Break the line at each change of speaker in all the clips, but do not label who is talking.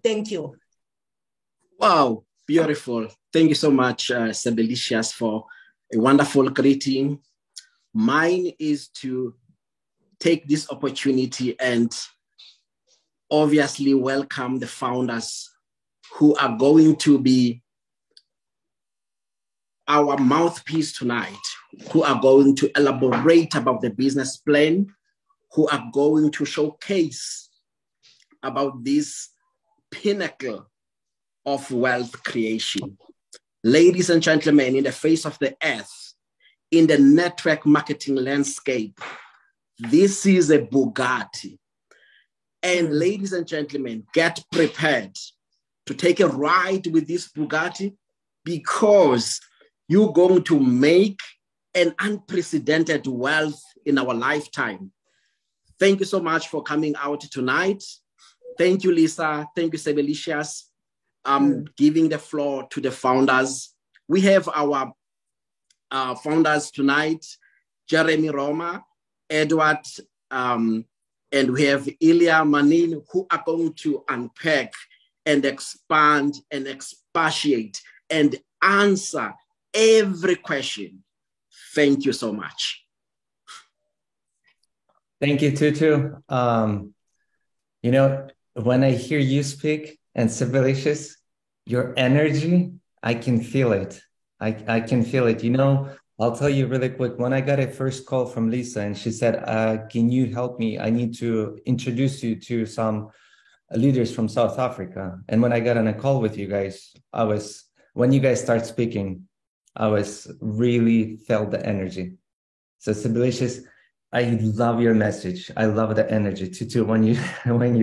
Thank you.
Wow, beautiful. Thank you so much, Sebelicious, for a wonderful greeting. Mine is to take this opportunity and obviously welcome the founders who are going to be our mouthpiece tonight, who are going to elaborate about the business plan, who are going to showcase about this pinnacle of wealth creation. Ladies and gentlemen, in the face of the earth, in the network marketing landscape, this is a Bugatti. And ladies and gentlemen, get prepared to take a ride with this Bugatti, because you're going to make an unprecedented wealth in our lifetime. Thank you so much for coming out tonight. Thank you, Lisa. Thank you, Sebelicious. Giving the floor to the founders. We have our founders tonight, Jeremy Roma, Edward, and we have Ilya Manin, who are going to unpack and expand and expatiate and answer every question. Thank you so much.
Thank you, Tutu. You know, when I hear you speak and Sebelicious, your energy, I can feel it. I can feel it. You know, I'll tell you really quick. When I got a first call from Lisa and she said, can you help me? I need to introduce you to some leaders from South Africa. And when I got on a call with you guys, when you guys start speaking, I was really felt the energy. So Sebelicious, I love your message. I love the energy. Tutu, when you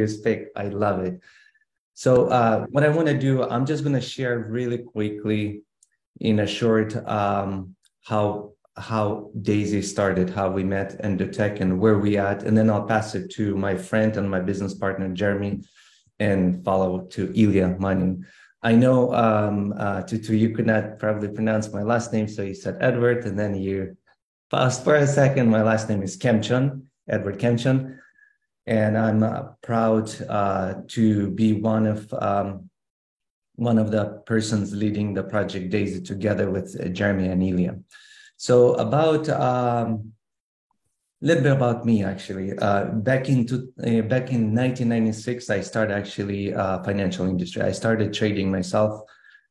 speak, I love it. So what I want to do, I'm just going to share really quickly in a short how Daisy started, how we met Endotech and where we at, and then I'll pass it to my friend and my business partner, Jeremy, and follow to Ilya Manin. I know, Tutu, you could not probably pronounce my last name, so you said Edward, and then you paused for a second. My last name is Kemchon, Edward Kemchon, and I'm proud to be one of the persons leading the Project Daisy together with Jeremy and Ilya. So about a little bit about me, actually. Back in 1996, I started actually financial industry. I started trading myself,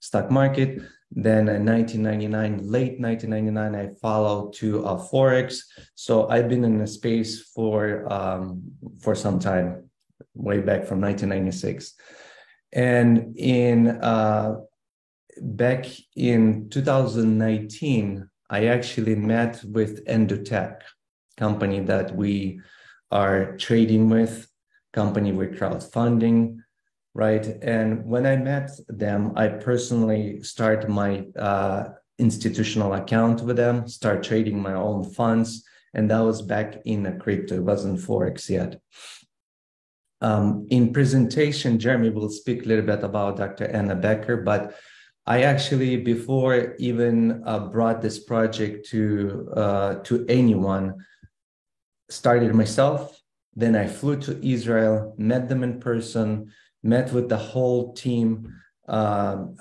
stock market. Then in 1999, late 1999, I followed to Forex. So I've been in the space for some time, way back from 1996. And back in 2019, I actually met with Endotech, company that we are trading with, company with crowdfunding, right? And when I met them, I personally started my institutional account with them, start trading my own funds. And that was back in a crypto, it wasn't Forex yet. In presentation, Jeremy will speak a little bit about Dr. Anna Becker, but I actually, before even brought this project to anyone, started myself. Then I flew to Israel, met them in person, met with the whole team, and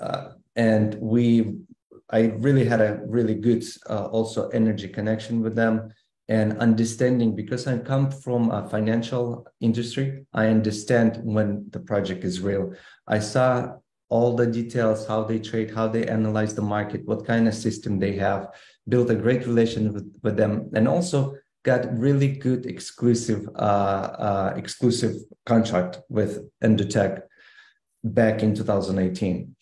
I really had a really good also energy connection with them and understanding, because I come from a financial industry. I understand when the project is real. I saw all the details, how they trade, how they analyze the market, what kind of system they have, built a great relation with them, and also got really good exclusive contract with Endotech back in 2018.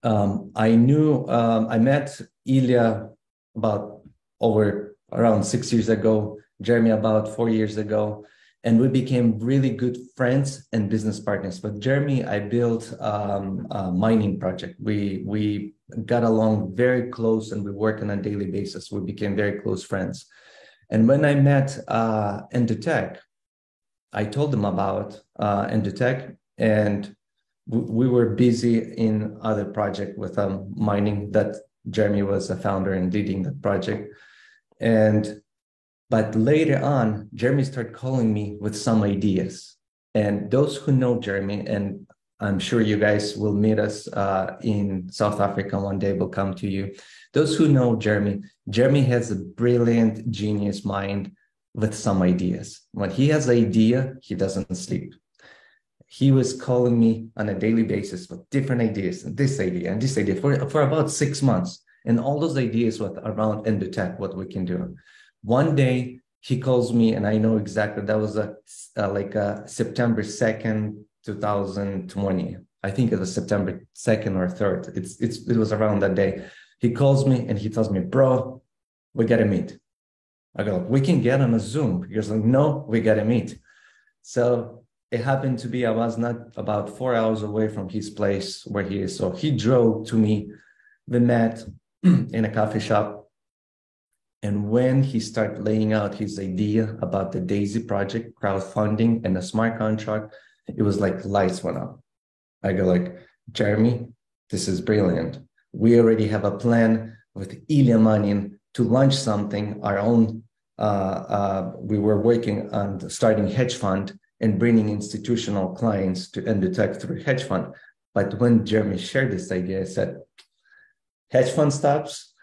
I met Ilya about around 6 years ago, Jeremy about 4 years ago, and we became really good friends and business partners. With Jeremy, I built a mining project. We got along very close and we work on a daily basis. We became very close friends. And when I met Endotech, I told them about Endotech, and we were busy in other project with mining that Jeremy was a founder and leading the project. But later on, Jeremy started calling me with some ideas. And those who know Jeremy, and I'm sure you guys will meet us in South Africa one day, will come to you. Those who know Jeremy, Jeremy has a brilliant, genius mind with some ideas. When he has an idea, he doesn't sleep. He was calling me on a daily basis with different ideas, and this idea and this idea for about 6 months. And all those ideas were around Endotech, what we can do. One day he calls me, and I know exactly, that was September 2nd, 2020. I think it was September 2nd or 3rd. It was around that day. He calls me and he tells me, bro, we got to meet. I go, we can get on a Zoom. He goes, no, we got to meet. So it happened to be, I was not about 4 hours away from his place where he is. So he drove to me. We met in a coffee shop. And when he started laying out his idea about the Daisy project, crowdfunding, and a smart contract, it was like lights went up. I go like, Jeremy, this is brilliant. We already have a plan with Ilya Manin to launch something, our own. We were working on starting hedge fund and bringing institutional clients to Endotech through hedge fund. But when Jeremy shared this idea, I said, hedge fund stops.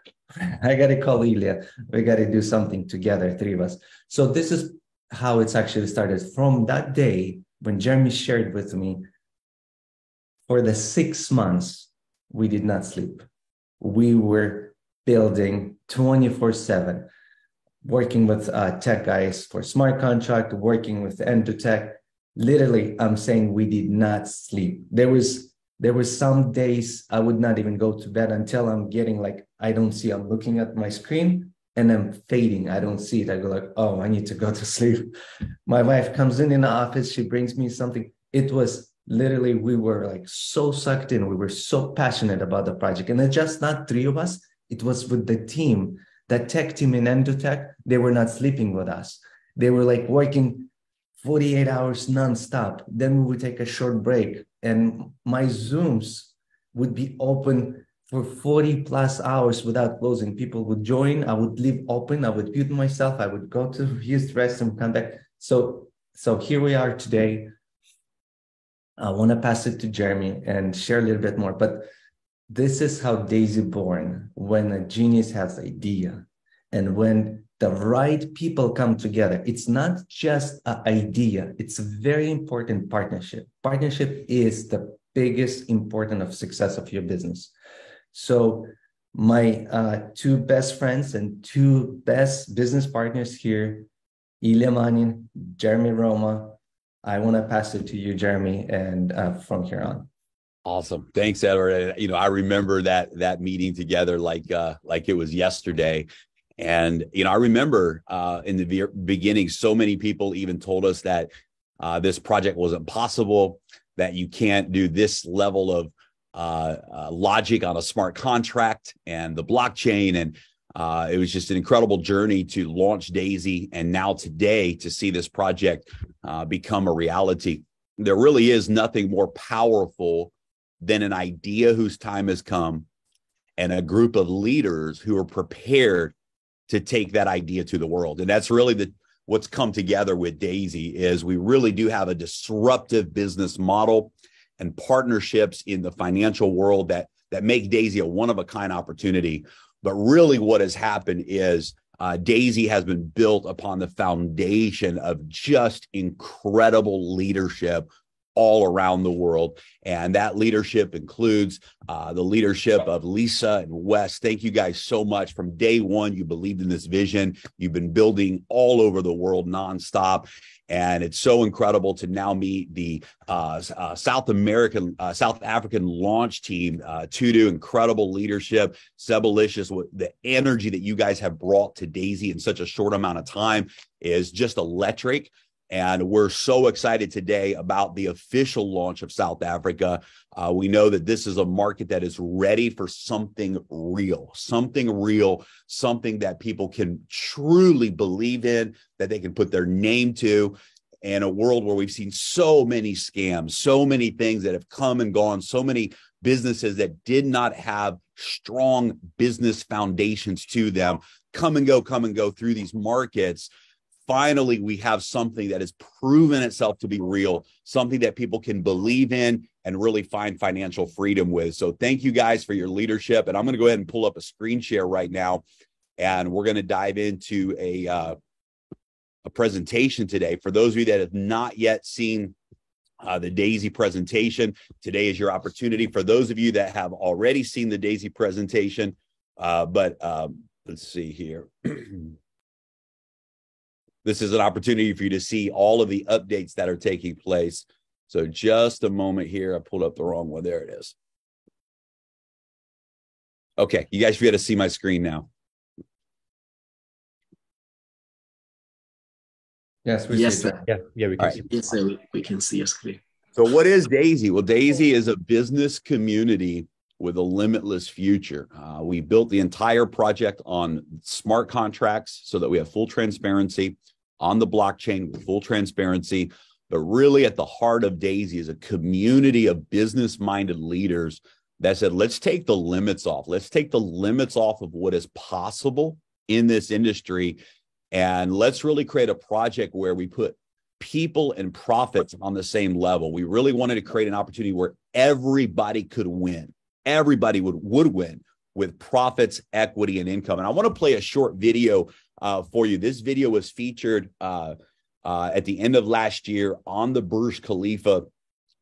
I got to call Ilya. We got to do something together, three of us. So this is how it's actually started. From that day, when Jeremy shared with me, for the 6 months, we did not sleep. We were building 24/7, working with tech guys for smart contract, working with Endotech. Literally, I'm saying we did not sleep. There were some days I would not even go to bed until I'm getting like, I'm looking at my screen and I'm fading. I don't see it. I go like, oh, I need to go to sleep. My wife comes in the office. She brings me something. It was literally, we were like so sucked in. We were so passionate about the project. And it's just not three of us. It was with the team, that tech team in Endotech. They were not sleeping with us. They were like working 48 hours nonstop. Then we would take a short break. And my Zooms would be open for 40 plus hours without closing. People would join. I would leave open. I would mute myself. I would go to use the restroom, come back. So here we are today. I want to pass it to Jeremy and share a little bit more. But this is how Daisy born, when a genius has an idea and when the right people come together. It's not just an idea. It's a very important partnership. Partnership is the biggest important of success of your business. So my two best friends and two best business partners here, Ilya Manin, Jeremy Roma. I want to pass it to you, Jeremy, and from here on.
Awesome. Thanks, Edward. I remember that meeting together like it was yesterday. And, I remember in the beginning, so many people even told us that this project wasn't possible, that you can't do this level of logic on a smart contract and the blockchain. And it was just an incredible journey to launch Daisy. And now today to see this project become a reality. There really is nothing more powerful than an idea whose time has come and a group of leaders who are prepared to take that idea to the world. And that's really what's come together with Daisy. Is we really do have a disruptive business model and partnerships in the financial world that make Daisy a one-of-a-kind opportunity. But really what has happened is Daisy has been built upon the foundation of just incredible leadership all around the world. And that leadership includes the leadership of Lisa and Wes. Thank you guys so much. From day one, you believed in this vision. You've been building all over the world nonstop. And it's so incredible to now meet the South African launch team. Tudu, incredible leadership. Sebelicious, the energy that you guys have brought to Daisy in such a short amount of time is just electric. And we're so excited today about the official launch of South Africa. We know that this is a market that is ready for something real, something that people can truly believe in, that they can put their name to. In a world where we've seen so many scams, so many things that have come and gone, so many businesses that did not have strong business foundations to them come and go through these markets. finally we have something that has proven itself to be real, something that people can believe in and really find financial freedom with. So thank you guys for your leadership. And I'm going to go ahead and pull up a screen share right now. And we're going to dive into a presentation today. For those of you that have not yet seen the Daisy presentation, today is your opportunity. For those of you that have already seen the Daisy presentation, let's see here. This is an opportunity for you to see all of the updates that are taking place. So just a moment here. I pulled up the wrong one. There it is. Okay, you guys should be able to see my screen now.
Yes, we
Yes,
see
sir.
Yeah, we can see.
Yes, sir. We can see your screen.
So what is Daisy? Well, Daisy is a business community with a limitless future. We built the entire project on smart contracts so that we have full transparency on the blockchain with full transparency. But really at the heart of Daisy is a community of business-minded leaders that said, let's take the limits off. Let's take the limits off of what is possible in this industry. And let's really create a project where we put people and profits on the same level. We really wanted to create an opportunity where everybody could win. Everybody would win with profits, equity, and income. And I want to play a short video for you. This video was featured at the end of last year on the Burj Khalifa,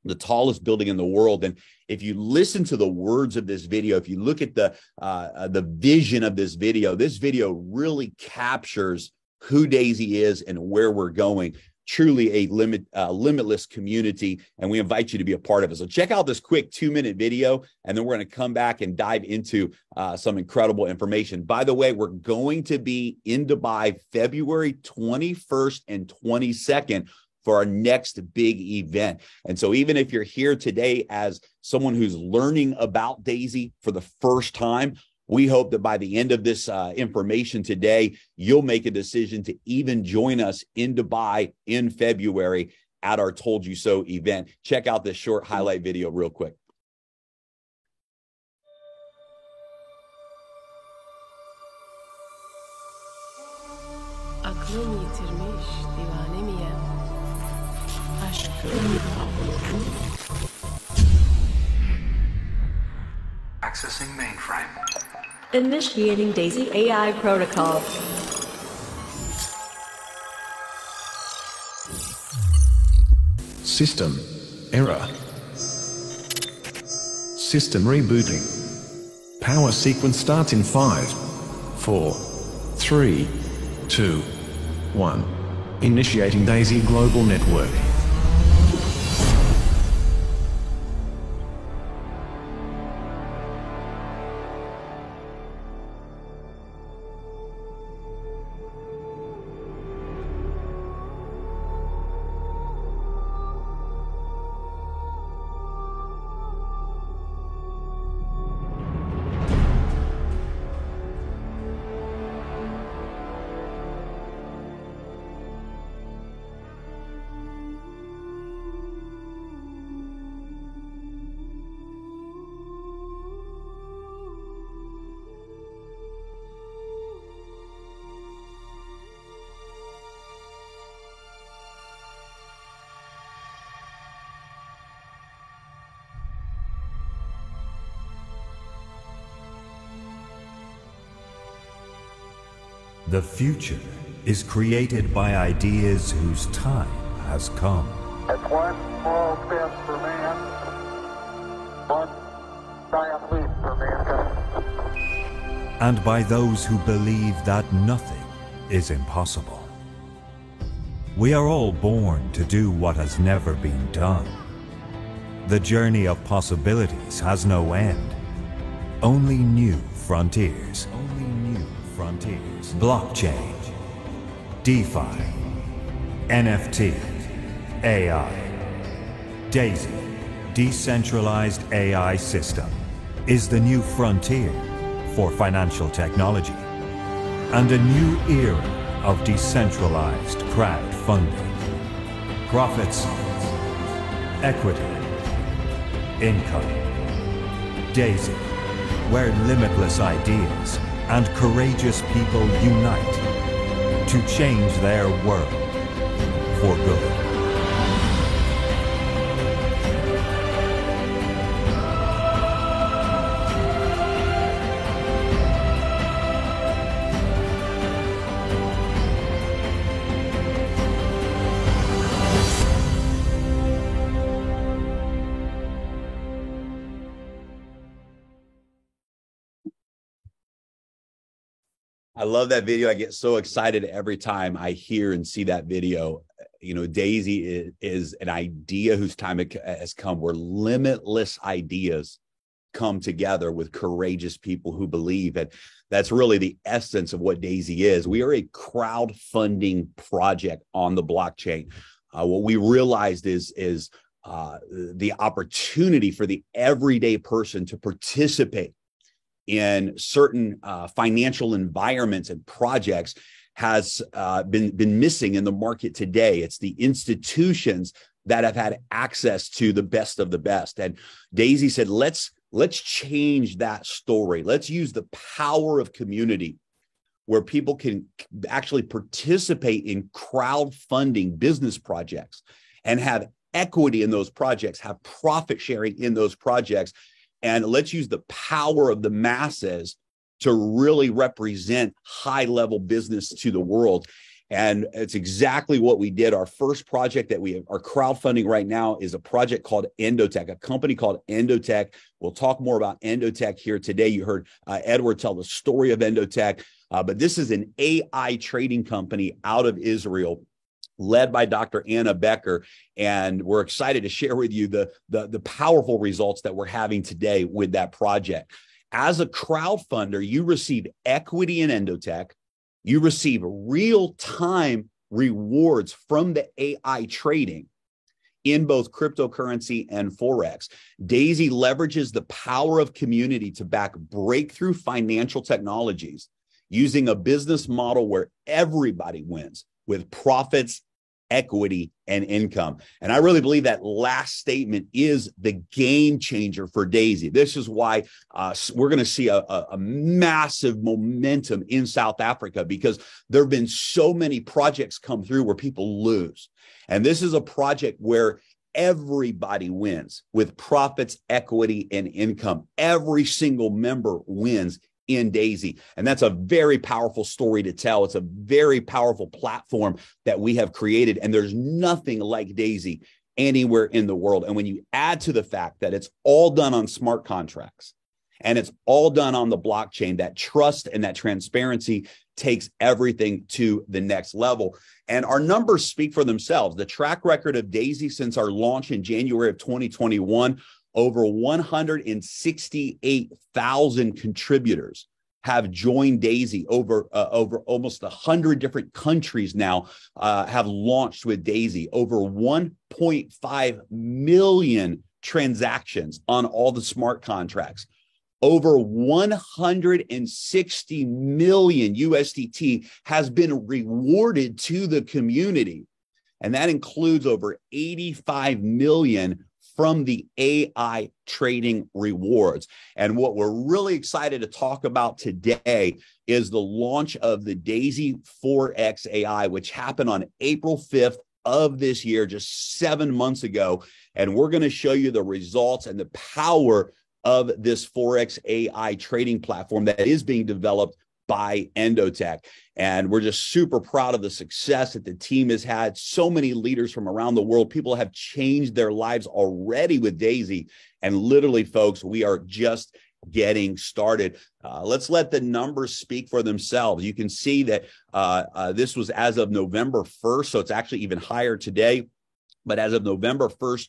the tallest building in the world. And if you listen to the words of this video, if you look at the vision of this video really captures who Daisy is and where we're going. Truly a limitless community, and we invite you to be a part of it. So check out this quick 2-minute video, and then we're going to come back and dive into some incredible information. By the way, we're going to be in Dubai February 21st and 22nd for our next big event. And so even if you're here today as someone who's learning about Daisy for the first time, we hope that by the end of this information today, you'll make a decision to even join us in Dubai in February at our Told You So event. Check out this short highlight video real quick.
Accessing mainframe.
Initiating Daisy AI protocol.
System error. System rebooting. Power sequence starts in 5, 4, 3, 2, 1. Initiating Daisy Global Network.
The future is created by ideas whose time has come.
It's one small step for man, one giant leap for mankind.
And by those who believe that nothing is impossible. We are all born to do what has never been done. The journey of possibilities has no end. Only new frontiers. Only new frontiers. Blockchain, DeFi, NFT, AI. Daisy, Decentralized AI System, is the new frontier for financial technology and a new era of decentralized crowdfunding. Profits, equity, income. Daisy, where limitless ideas and courageous people unite to change their world for good.
I love that video. I get so excited every time I hear and see that video. You know, Daisy is an idea whose time has come, where limitless ideas come together with courageous people who believe. And that's really the essence of what Daisy is. We are a crowdfunding project on the blockchain. What we realized is the opportunity for the everyday person to participate in certain financial environments and projects has been missing in the market today. It's the institutions that have had access to the best of the best. And Daisy said, let's change that story. Let's use the power of community, where people can actually participate in crowdfunding business projects and have equity in those projects, have profit sharing in those projects. And let's use the power of the masses to really represent high-level business to the world. And it's exactly what we did. Our first project that we are crowdfunding right now is a project called Endotech, a company called Endotech. We'll talk more about Endotech here today. You heard Edward tell the story of Endotech, but this is an AI trading company out of Israel, led by Dr. Anna Becker. And we're excited to share with you the powerful results that we're having today with that project. As a crowdfunder, you receive equity in Endotech. You receive real-time rewards from the AI trading in both cryptocurrency and Forex. Daisy leverages the power of community to back breakthrough financial technologies using a business model where everybody wins with profits, equity, and income. And I really believe that last statement is the game changer for Daisy. This is why we're going to see a massive momentum in South Africa, because there have been so many projects come through where people lose. And this is a project where everybody wins with profits, equity, and income. Every single member wins in Daisy. And that's a very powerful story to tell. It's a very powerful platform that we have created. And there's nothing like Daisy anywhere in the world. And when you add to the fact that it's all done on smart contracts and it's all done on the blockchain, that trust and that transparency takes everything to the next level. And our numbers speak for themselves. The track record of Daisy since our launch in January of 2021, over 168,000 contributors have joined Daisy. Over almost 100 different countries now have launched with Daisy. Over 1.5 million transactions on all the smart contracts. Over 160 million USDT has been rewarded to the community. And that includes over 85 million from the AI trading rewards. And what we're really excited to talk about today is the launch of the Daisy Forex AI, which happened on April 5th of this year, just 7 months ago. And we're going to show you the results and the power of this Forex AI trading platform that is being developed by Endotech. And we're just super proud of the success that the team has had. So many leaders from around the world, people have changed their lives already with Daisy. And literally, folks, we are just getting started. Let's let the numbers speak for themselves. You can see that this was as of November 1st, so it's actually even higher today. But as of November 1st,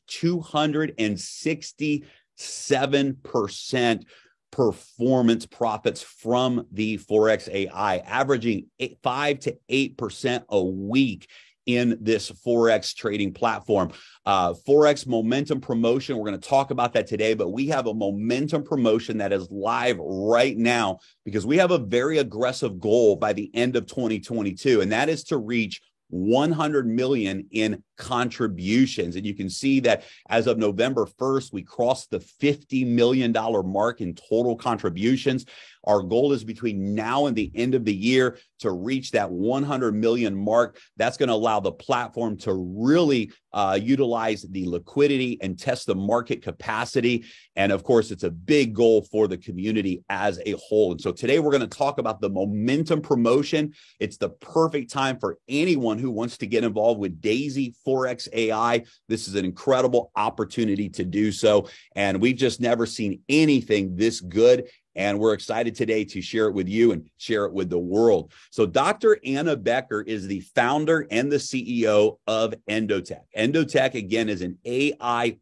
267% performance profits from the Forex AI, averaging 5 to 8% a week in this Forex trading platform. Forex momentum promotion, we're going to talk about that today, but we have a momentum promotion that is live right now because we have a very aggressive goal by the end of 2022, and that is to reach 100 million in contributions. And you can see that as of November 1st, we crossed the $50 million mark in total contributions. Our goal is between now and the end of the year to reach that 100 million mark. That's going to allow the platform to really utilize the liquidity and test the market capacity. And of course, it's a big goal for the community as a whole. And so today we're going to talk about the momentum promotion. It's the perfect time for anyone who wants to get involved with Daisy Forex AI. This is an incredible opportunity to do so. And we've just never seen anything this good. And we're excited today to share it with you and share it with the world. So Dr. Anna Becker is the founder and the CEO of Endotech. Endotech, again, is an AI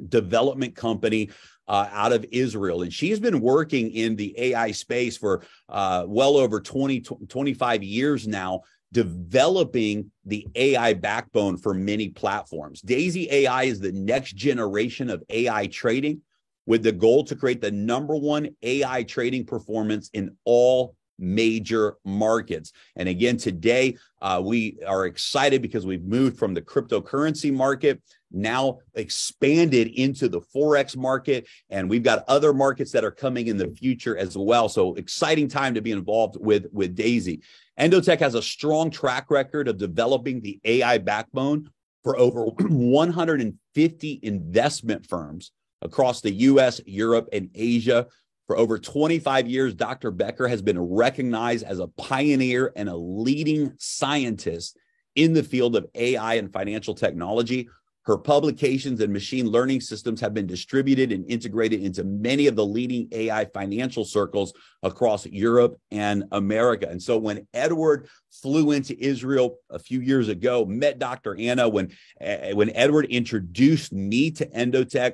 development company out of Israel. And she's been working in the AI space for well over 25 years now, developing the AI backbone for many platforms. Daisy AI is the next generation of AI trading, with the goal to create the #1 AI trading performance in all major markets. And again, today we are excited because we've moved from the cryptocurrency market, now expanded into the Forex market, and we've got other markets that are coming in the future as well. So exciting time to be involved with Daisy. Endotech has a strong track record of developing the AI backbone for over 150 investment firms across the US, Europe, and Asia. For over 25 years, Dr. Becker has been recognized as a pioneer and a leading scientist in the field of AI and financial technology. Her publications and machine learning systems have been distributed and integrated into many of the leading AI financial circles across Europe and America. And so when Edward flew into Israel a few years ago, met Dr. Anna, when Edward introduced me to Endotech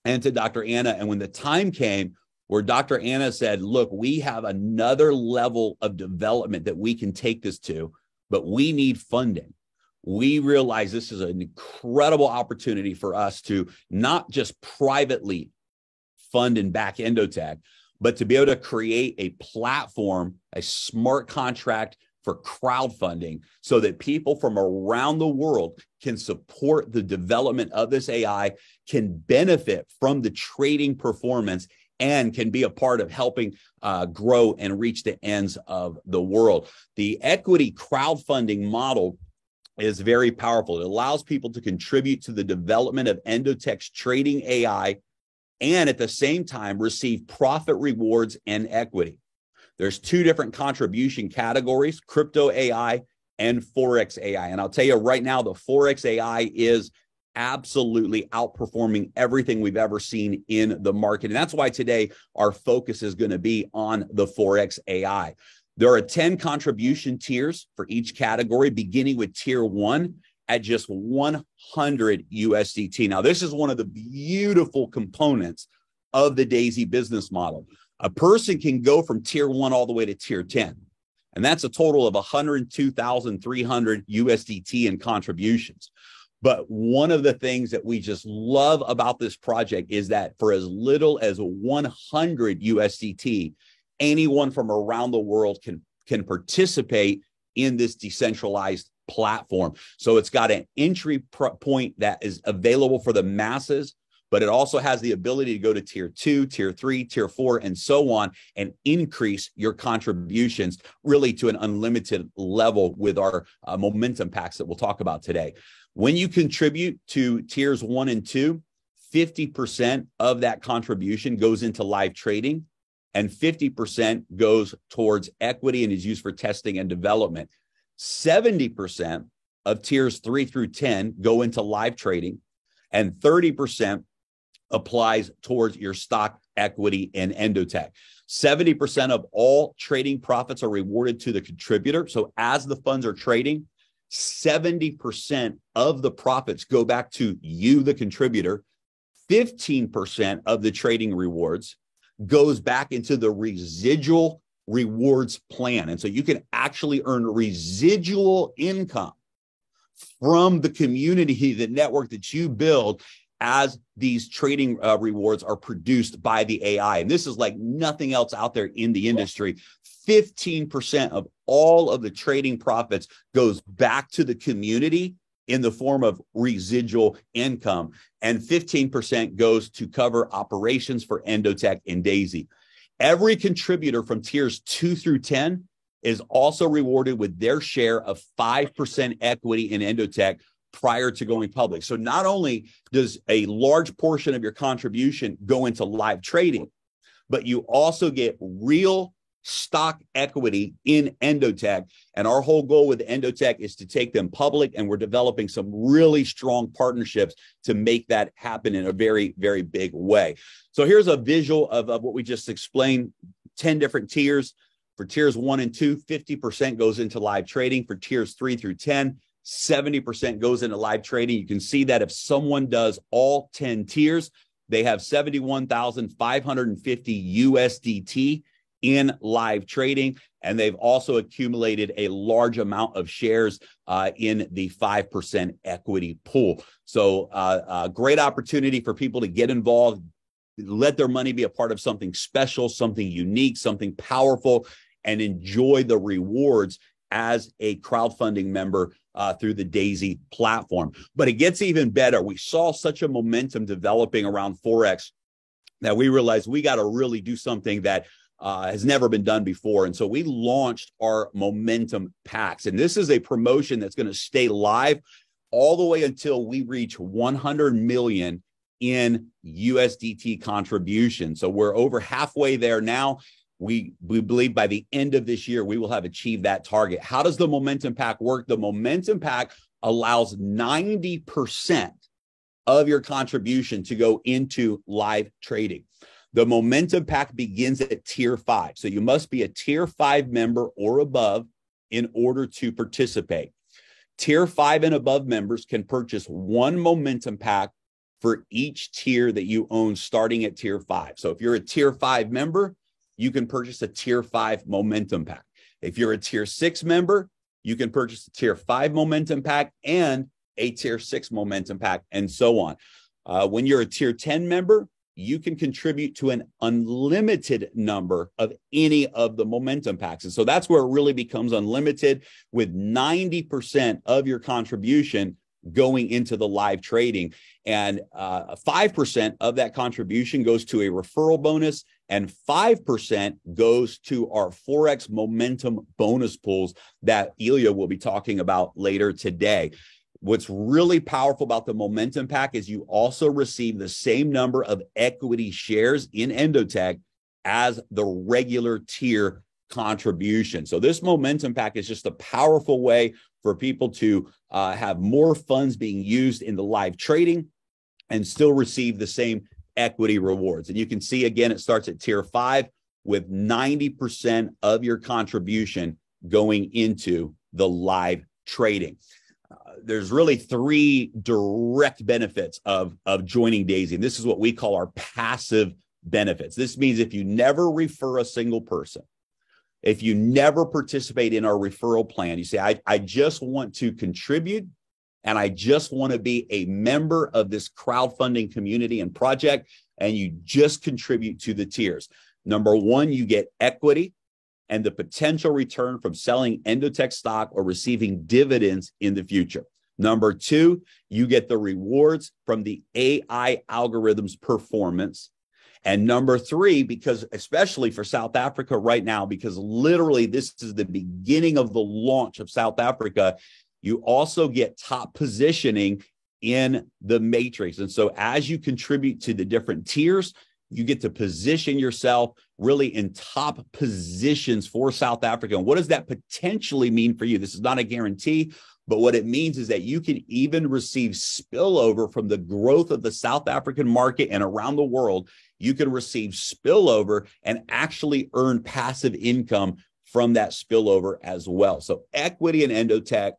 and to Dr. Anna, and when the time came where Dr. Anna said, look, we have another level of development that we can take this to, but we need funding. We realize this is an incredible opportunity for us to not just privately fund and back Endotech, but to be able to create a platform, a smart contract for crowdfunding, so that people from around the world can support the development of this AI, can benefit from the trading performance, and can be a part of helping grow and reach the ends of the world. The equity crowdfunding model is very powerful. It allows people to contribute to the development of Endotech's trading AI and at the same time receive profit rewards and equity. There's two different contribution categories, crypto AI and Forex AI. And I'll tell you right now, the Forex AI is absolutely outperforming everything we've ever seen in the market. And that's why today our focus is going to be on the Forex AI. There are 10 contribution tiers for each category, beginning with tier 1 at just 100 USDT. Now, this is one of the beautiful components of the Daisy business model. A person can go from tier 1 all the way to tier 10, and that's a total of 102,300 USDT in contributions. But one of the things that we just love about this project is that for as little as 100 USDT, anyone from around the world can participate in this decentralized platform. So it's got an entry point that is available for the masses, but it also has the ability to go to tier 2, tier 3, tier 4, and so on, and increase your contributions really to an unlimited level with our momentum packs that we'll talk about today. When you contribute to tiers 1 and 2, 50% of that contribution goes into live trading, and 50% goes towards equity and is used for testing and development. 70% of tiers 3 through 10 go into live trading, and 30% applies towards your stock equity in Endotech. 70% of all trading profits are rewarded to the contributor. So as the funds are trading, 70% of the profits go back to you, the contributor. 15% of the trading rewards goes back into the residual rewards plan. And so you can actually earn residual income from the community, the network that you build, as these trading rewards are produced by the AI. And this is like nothing else out there in the industry. 15% of all of the trading profits goes back to the community in the form of residual income, and 15% goes to cover operations for Endotech and Daisy. Every contributor from tiers 2 through 10 is also rewarded with their share of 5% equity in Endotech prior to going public. So not only does a large portion of your contribution go into live trading, but you also get real stock equity in Endotech. And our whole goal with Endotech is to take them public, and we're developing some really strong partnerships to make that happen in a very, very big way. So here's a visual of what we just explained. 10 different tiers. For tiers 1 and 2, 50% goes into live trading. For tiers 3 through 10, 70% goes into live trading. You can see that if someone does all 10 tiers, they have 71,550 USDT in live trading, and they've also accumulated a large amount of shares in the 5% equity pool. So a great opportunity for people to get involved, let their money be a part of something special, something unique, something powerful, and enjoy the rewards as a crowdfunding member through the Daisy platform. But it gets even better. We saw such a momentum developing around Forex that we realized we got to really do something that has never been done before. And so we launched our Momentum Packs. And this is a promotion that's going to stay live all the way until we reach 100 million in USDT contribution. So we're over halfway there now. We believe by the end of this year, we will have achieved that target. How does the Momentum Pack work? The Momentum Pack allows 90% of your contribution to go into live trading. The Momentum Pack begins at tier 5. So you must be a tier 5 member or above in order to participate. Tier 5 and above members can purchase one Momentum Pack for each tier that you own starting at tier 5. So if you're a tier 5 member, you can purchase a tier 5 Momentum Pack. If you're a tier 6 member, you can purchase a tier 5 Momentum Pack and a tier 6 Momentum Pack, and so on. When you're a tier 10 member, you can contribute to an unlimited number of any of the Momentum Packs. And so that's where it really becomes unlimited, with 90% of your contribution going into the live trading. And 5% of that contribution goes to a referral bonus, and 5% goes to our Forex Momentum bonus pools that Ilya will be talking about later today. What's really powerful about the Momentum Pack is you also receive the same number of equity shares in Endotech as the regular tier contribution. So this Momentum Pack is just a powerful way for people to have more funds being used in the live trading and still receive the same equity rewards. And you can see, again, it starts at tier 5 with 90% of your contribution going into the live trading. There's really 3 direct benefits of joining Daisy. And this is what we call our passive benefits. This means if you never refer a single person, if you never participate in our referral plan, you say, I just want to contribute, and I just want to be a member of this crowdfunding community and project, and you just contribute to the tiers. Number 1, you get equity and the potential return from selling Endotech stock or receiving dividends in the future. Number 2, you get the rewards from the AI algorithm's performance. And number 3, because especially for South Africa right now, because literally this is the beginning of the launch of South Africa, you also get top positioning in the matrix. And so as you contribute to the different tiers, you get to position yourself really in top positions for South Africa. And what does that potentially mean for you? This is not a guarantee, but what it means is that you can even receive spillover from the growth of the South African market and around the world. You can receive spillover and actually earn passive income from that spillover as well. So equity in Endotech,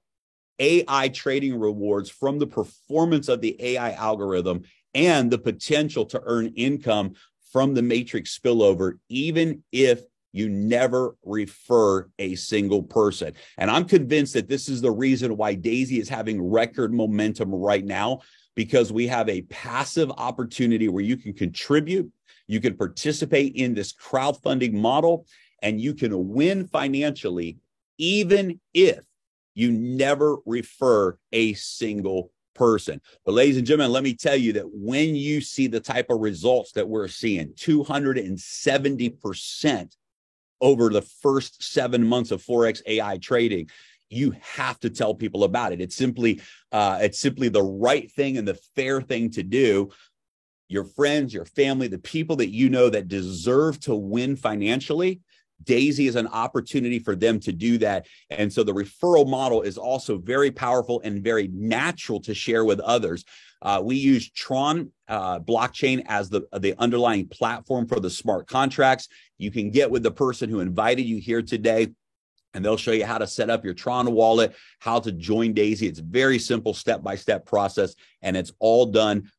AI trading rewards from the performance of the AI algorithm, and the potential to earn income from the matrix spillover, even if you never refer a single person. And I'm convinced that this is the reason why Daisy is having record momentum right now. because we have a passive opportunity where you can contribute, you can participate in this crowdfunding model, and you can win financially, even if you never refer a single person. But ladies and gentlemen, let me tell you that when you see the type of results that we're seeing, 270% over the first 7 months of Forex AI trading, you have to tell people about it. It's simply the right thing and the fair thing to do. Your friends, your family, the people that you know that deserve to win financially, Daisy is an opportunity for them to do that. And so the referral model is also very powerful and very natural to share with others. We use Tron blockchain as the underlying platform for the smart contracts. You can get with the person who invited you here today, and they'll show you how to set up your Tron wallet, how to join Daisy. It's a very simple step-by-step process, and it's all done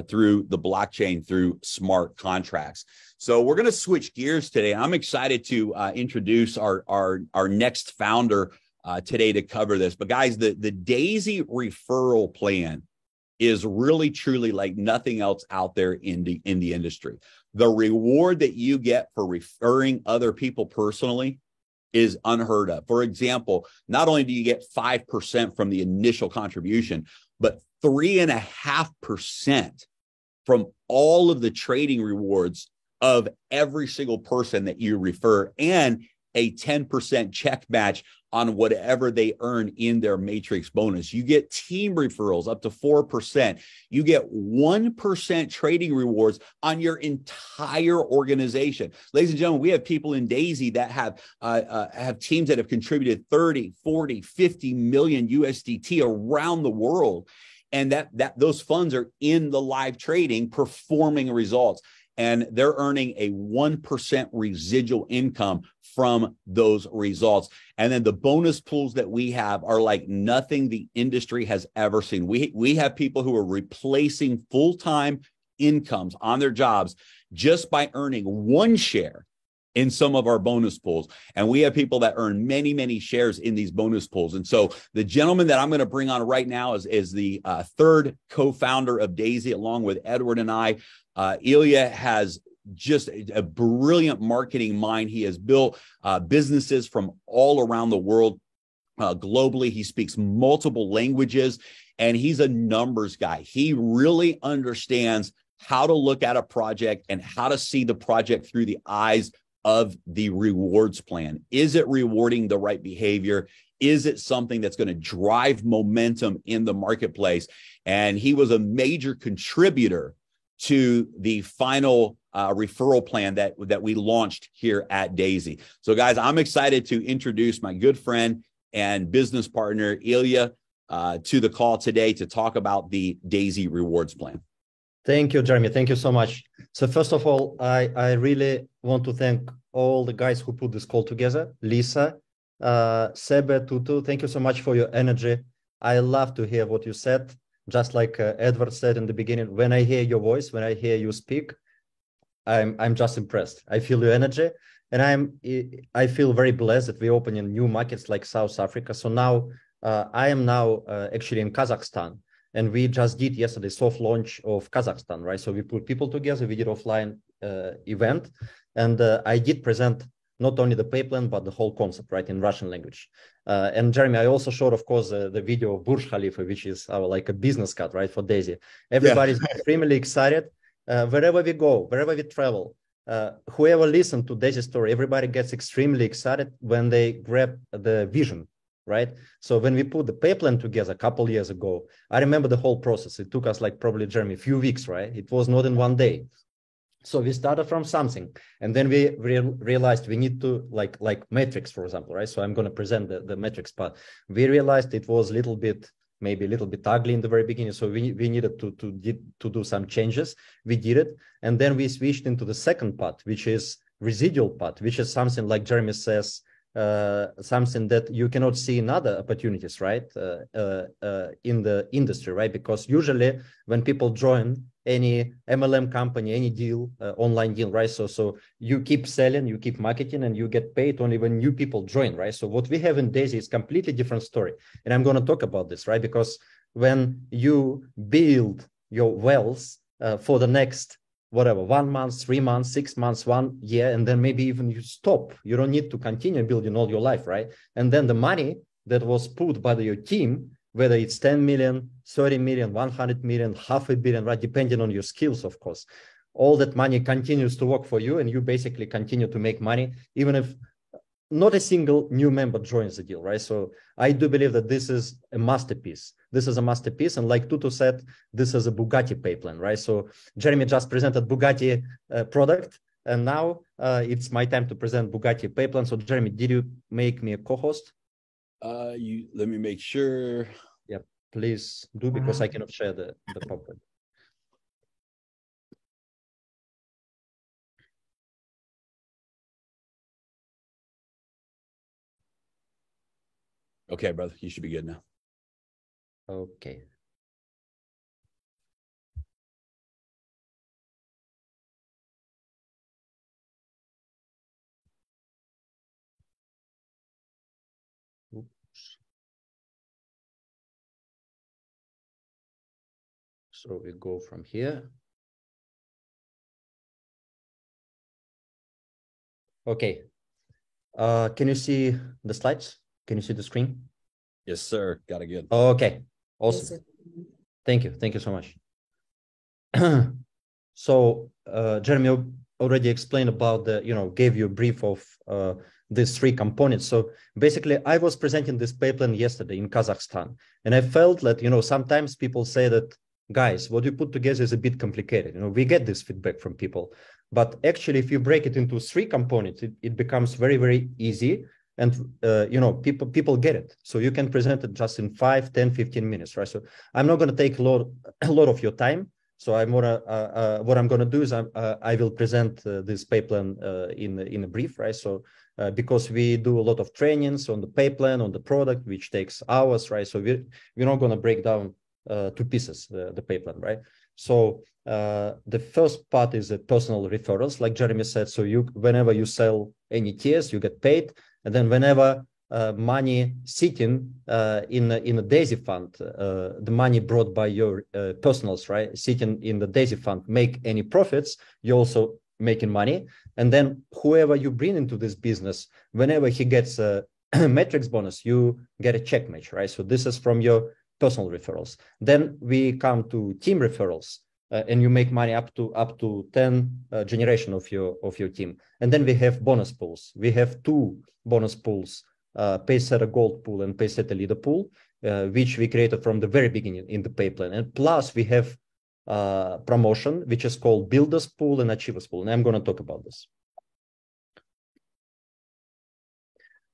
through the blockchain, through smart contracts. So we're going to switch gears today. I'm excited to introduce our next founder today to cover this. But guys, the Daisy referral plan is really truly like nothing else out there in the industry. The reward that you get for referring other people personally is unheard of. For example, not only do you get 5% from the initial contribution, but 3.5% from all of the trading rewards of every single person that you refer, and a 10% check match on whatever they earn in their matrix bonus. You get team referrals up to 4%. You get 1% trading rewards on your entire organization. Ladies and gentlemen, we have people in Daisy that have teams that have contributed 30, 40, 50 million USDT around the world. And that those funds are in the live trading performing results. And they're earning a 1% residual income from those results. And then the bonus pools that we have are like nothing the industry has ever seen. We have people who are replacing full-time incomes on their jobs just by earning one share in some of our bonus pools. And we have people that earn many, many shares in these bonus pools. And so the gentleman that I'm going to bring on right now is the third co-founder of Daisy, along with Edward and I. Ilya has just a brilliant marketing mind. He has built businesses from all around the world globally. He speaks multiple languages, and he's a numbers guy. He really understands how to look at a project and how to see the project through the eyes of the rewards plan. Is it rewarding the right behavior? Is it something that's going to drive momentum in the marketplace? And he was a major contributor to the final referral plan that we launched here at Daisy. So guys, I'm excited to introduce my good friend and business partner, Ilya, to the call today to talk about the Daisy rewards plan.
Thank you, Jeremy. Thank you so much. So first of all, I really want to thank all the guys who put this call together. Lisa, Sebe, Tutu, thank you so much for your energy. I love to hear what you said. Just like Edward said in the beginning, when I hear your voice, when I hear you speak, I'm just impressed. I feel your energy, and I feel very blessed that we're opening new markets like South Africa. So now I am now actually in Kazakhstan. And we just did yesterday soft launch of Kazakhstan, right? So we put people together, we did offline event, and I did present not only the pay plan, but the whole concept, right, in Russian language. And Jeremy, I also showed, of course, the video of Burj Khalifa, which is our like a business card, right, for Daisy. Everybody's extremely excited. Wherever we go, wherever we travel, whoever listens to Daisy's story, everybody gets extremely excited when they grab the vision. Right. So when we put the pay plan together a couple years ago, I remember the whole process. It took us like probably, Jeremy, a few weeks, right? It was not in one day. So we started from something, and then we realized we need to like metrics, for example, right? So I'm going to present the metrics part. We realized it was maybe a little bit ugly in the very beginning. So we needed to do some changes. We did it. And then we switched into the second part, which is residual part, which is something like Jeremy says, something that you cannot see in other opportunities, right? In the industry, right? Because usually when people join any MLM company, any deal, online deal, right? So you keep selling, you keep marketing, and you get paid only when new people join, right? So what we have in Daisy is completely different story. And I'm going to talk about this, right? Because when you build your wealth for the next whatever, 1 month, 3 months, 6 months, 1 year, and then maybe even you stop. You don't need to continue building all your life, right? And then the money that was put by your team, whether it's 10 million, 30 million, 100 million, $500 million, right? Depending on your skills, of course. All that money continues to work for you, and you basically continue to make money, even if not a single new member joins the deal, right? So I do believe that this is a masterpiece. This is a masterpiece. And like Tutu said, this is a Bugatti pay plan, right? So Jeremy just presented Bugatti product. And now it's my time to present Bugatti pay plan. So Jeremy, did you make me a co-host?
Let me make sure.
Yeah, please do, because I cannot share the PowerPoint.
Okay, brother, you should be good now.
Okay. Oops. So we go from here. Okay. Can you see the slides? Can you see the screen?
Yes, sir. Got it good.
Okay. Awesome. Thank you. Thank you so much. So Jeremy already explained about the, gave you a brief of these 3 components. So basically, I was presenting this pay plan yesterday in Kazakhstan, and I felt that, sometimes people say that, guys, what you put together is a bit complicated. We get this feedback from people, but actually, if you break it into 3 components, it becomes very, very easy. And, people get it. So you can present it just in 5, 10, 15 minutes, right? So I'm not going to take a lot of your time. So what I'm going to do is I will present this pay plan in a brief, right? So because we do a lot of trainings on the pay plan, on the product, which takes hours, right? So we're not going to break down to pieces the pay plan, right? So the first part is the personal referrals, like Jeremy said. So whenever you sell any tiers, you get paid. And then whenever money sitting in a Daisy fund, the money brought by your personals, right, sitting in the Daisy fund, make any profits, you're also making money. And then whoever you bring into this business, whenever he gets a metrics bonus, you get a check match, right? So this is from your personal referrals. Then we come to team referrals. And you make money up to 10 generation of your team. And then we have bonus pools. We have 2 bonus pools, Pacesetter Gold pool and Pacesetter Leader pool, which we created from the very beginning in the pay plan. And plus we have promotion, which is called Builders pool and Achievers pool. And I'm going to talk about this.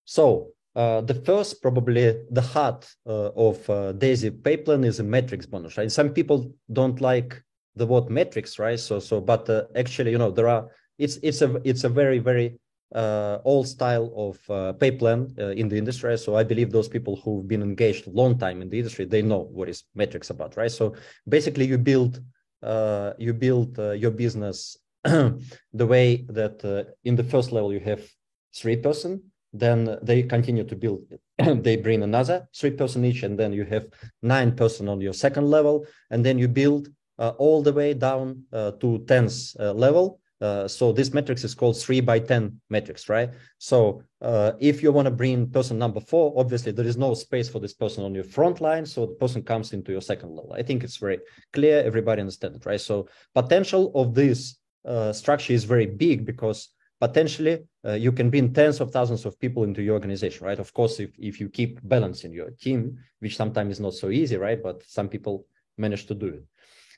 So the first, probably the heart of Daisy pay plan is a metrics bonus, right? Some people don't like the word metrics, right? But actually, it's a very, very old style of pay plan in the industry. So I believe those people who've been engaged a long time in the industry, they know what is metrics about, right? So basically, you build your business the way that in the first level you have 3 person, then they continue to build it. They bring another 3 person each, and then you have 9 person on your second level, and then you build all the way down to 10th level. So this matrix is called 3 by 10 matrix, right? So if you want to bring person number 4, obviously there is no space for this person on your front line. So the person comes into your second level. I think it's very clear. Everybody understands it, right? So potential of this structure is very big, because potentially you can bring tens of thousands of people into your organization, right? Of course, if you keep balancing your team, which sometimes is not so easy, right? But some people manage to do it.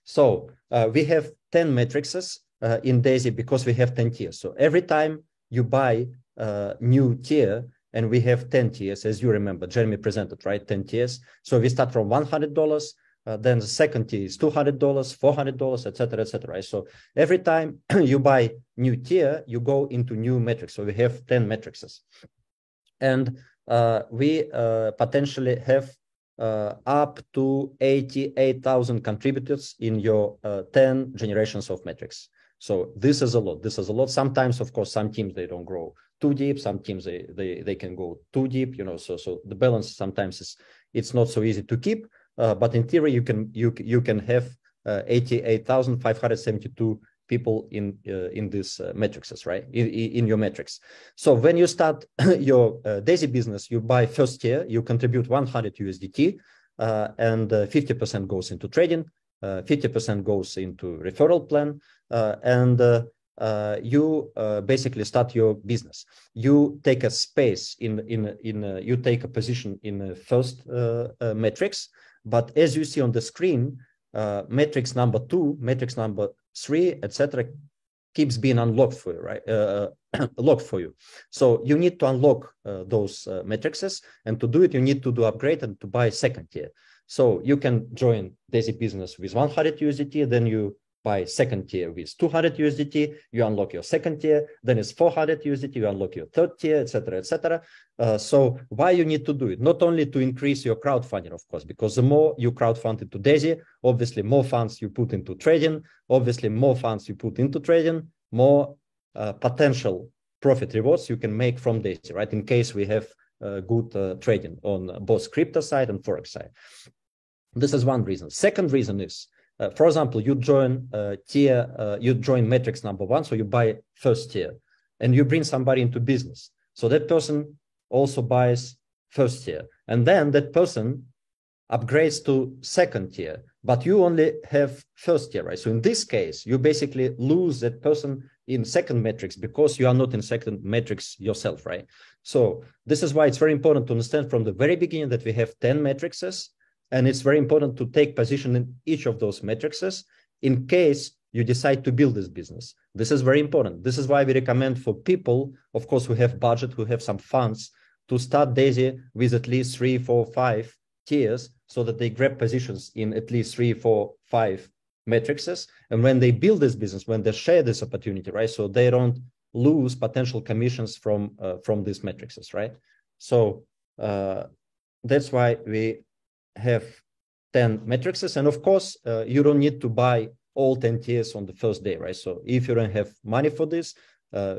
So we have 10 matrices in Daisy because we have 10 tiers. So every time you buy a new tier, and we have 10 tiers, as you remember, Jeremy presented, right? 10 tiers. So we start from $100, then the second tier is $200, $400, et cetera, right? So every time you buy new tier, you go into new metrics. So we have 10 matrices. And we potentially have up to 88,000 contributors in your 10 generations of metrics. So this is a lot. This is a lot. Sometimes, of course, some teams, they don't grow too deep. Some teams, they can go too deep, So the balance sometimes it's not so easy to keep. but in theory, you can have 88,572 people in these matrices, right? In your metrics. So when you start your Daisy business, you buy first tier, you contribute 100 USDT, and 50% goes into trading, 50% goes into referral plan, and you basically start your business. You take a space you take a position in the first metrics, but as you see on the screen, metrics number 2, metrics number 3, etc., keeps being unlocked for you, right? Locked for you. So you need to unlock those matrices, and to do it, you need to do upgrade and to buy second tier. So you can join Daisy business with 100 USDT, then you buy second tier with 200 USDT, you unlock your second tier, then it's 400 USDT, you unlock your third tier, etc., etc. So why you need to do it? Not only to increase your crowdfunding, of course, because the more you crowdfund into Daisy, obviously more funds you put into trading, obviously more funds you put into trading, more potential profit rewards you can make from Daisy, right? In case we have good trading on both crypto side and Forex side. This is one reason. Second reason is, for example, you join you join metrics number 1, so you buy first tier, and you bring somebody into business. So that person also buys first tier, and then that person upgrades to second tier, but you only have first tier, right? So in this case, you basically lose that person in second metrics because you are not in second metrics yourself, right? So this is why it's very important to understand from the very beginning that we have 10 matrices. And it's very important to take position in each of those matrices in case you decide to build this business. This is very important. This is why we recommend for people, of course, who have budget, who have some funds, to start Daisy with at least 3, 4, 5 tiers so that they grab positions in at least 3, 4, 5 matrices. And when they build this business, when they share this opportunity, right? So they don't lose potential commissions from these matrices, right? So that's why we have 10 matrices, and of course you don't need to buy all 10 tiers on the first day, right? So if you don't have money for this,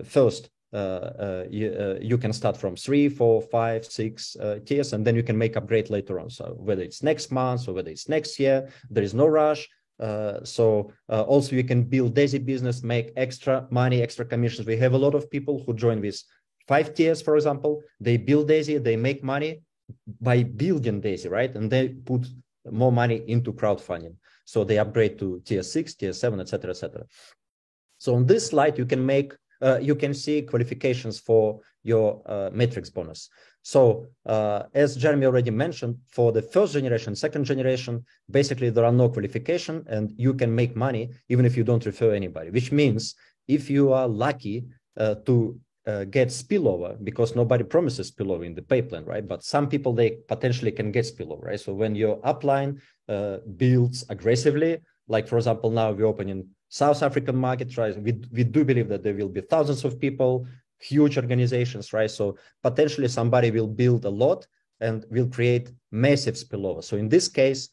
first you can start from 3, 4, 5, 6 tiers, and then you can make upgrade later on. So whether it's next month or whether it's next year, there is no rush. Also you can build Daisy business, make extra money, extra commissions. We have a lot of people who join with 5 tiers, for example. They build Daisy, they make money by building Daisy, right? And they put more money into crowdfunding. So they upgrade to tier 6, tier 7, etc., etc. So on this slide, you can make, you can see qualifications for your metrics bonus. So as Jeremy already mentioned, for the first generation, second generation, basically there are no qualification and you can make money even if you don't refer anybody, which means if you are lucky to get spillover, because nobody promises spillover in the pay plan, right? But some people, they potentially can get spillover, right? So when your upline builds aggressively, like for example, now we're opening South African market, right? We do believe that there will be thousands of people, huge organizations, right? So potentially somebody will build a lot and will create massive spillover. So in this case,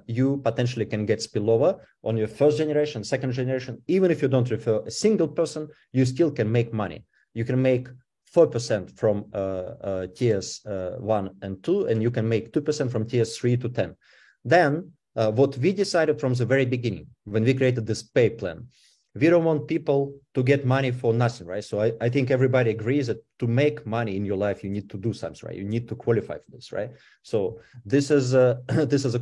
you potentially can get spillover on your first generation, second generation. Even if you don't refer a single person, you still can make money. You can make 4% from tiers 1 and 2, and you can make 2% from tiers 3 to 10. Then what we decided from the very beginning, when we created this pay plan, we don't want people to get money for nothing, right? So I think everybody agrees that to make money in your life, you need to do something, right? You need to qualify for this, right? So this is a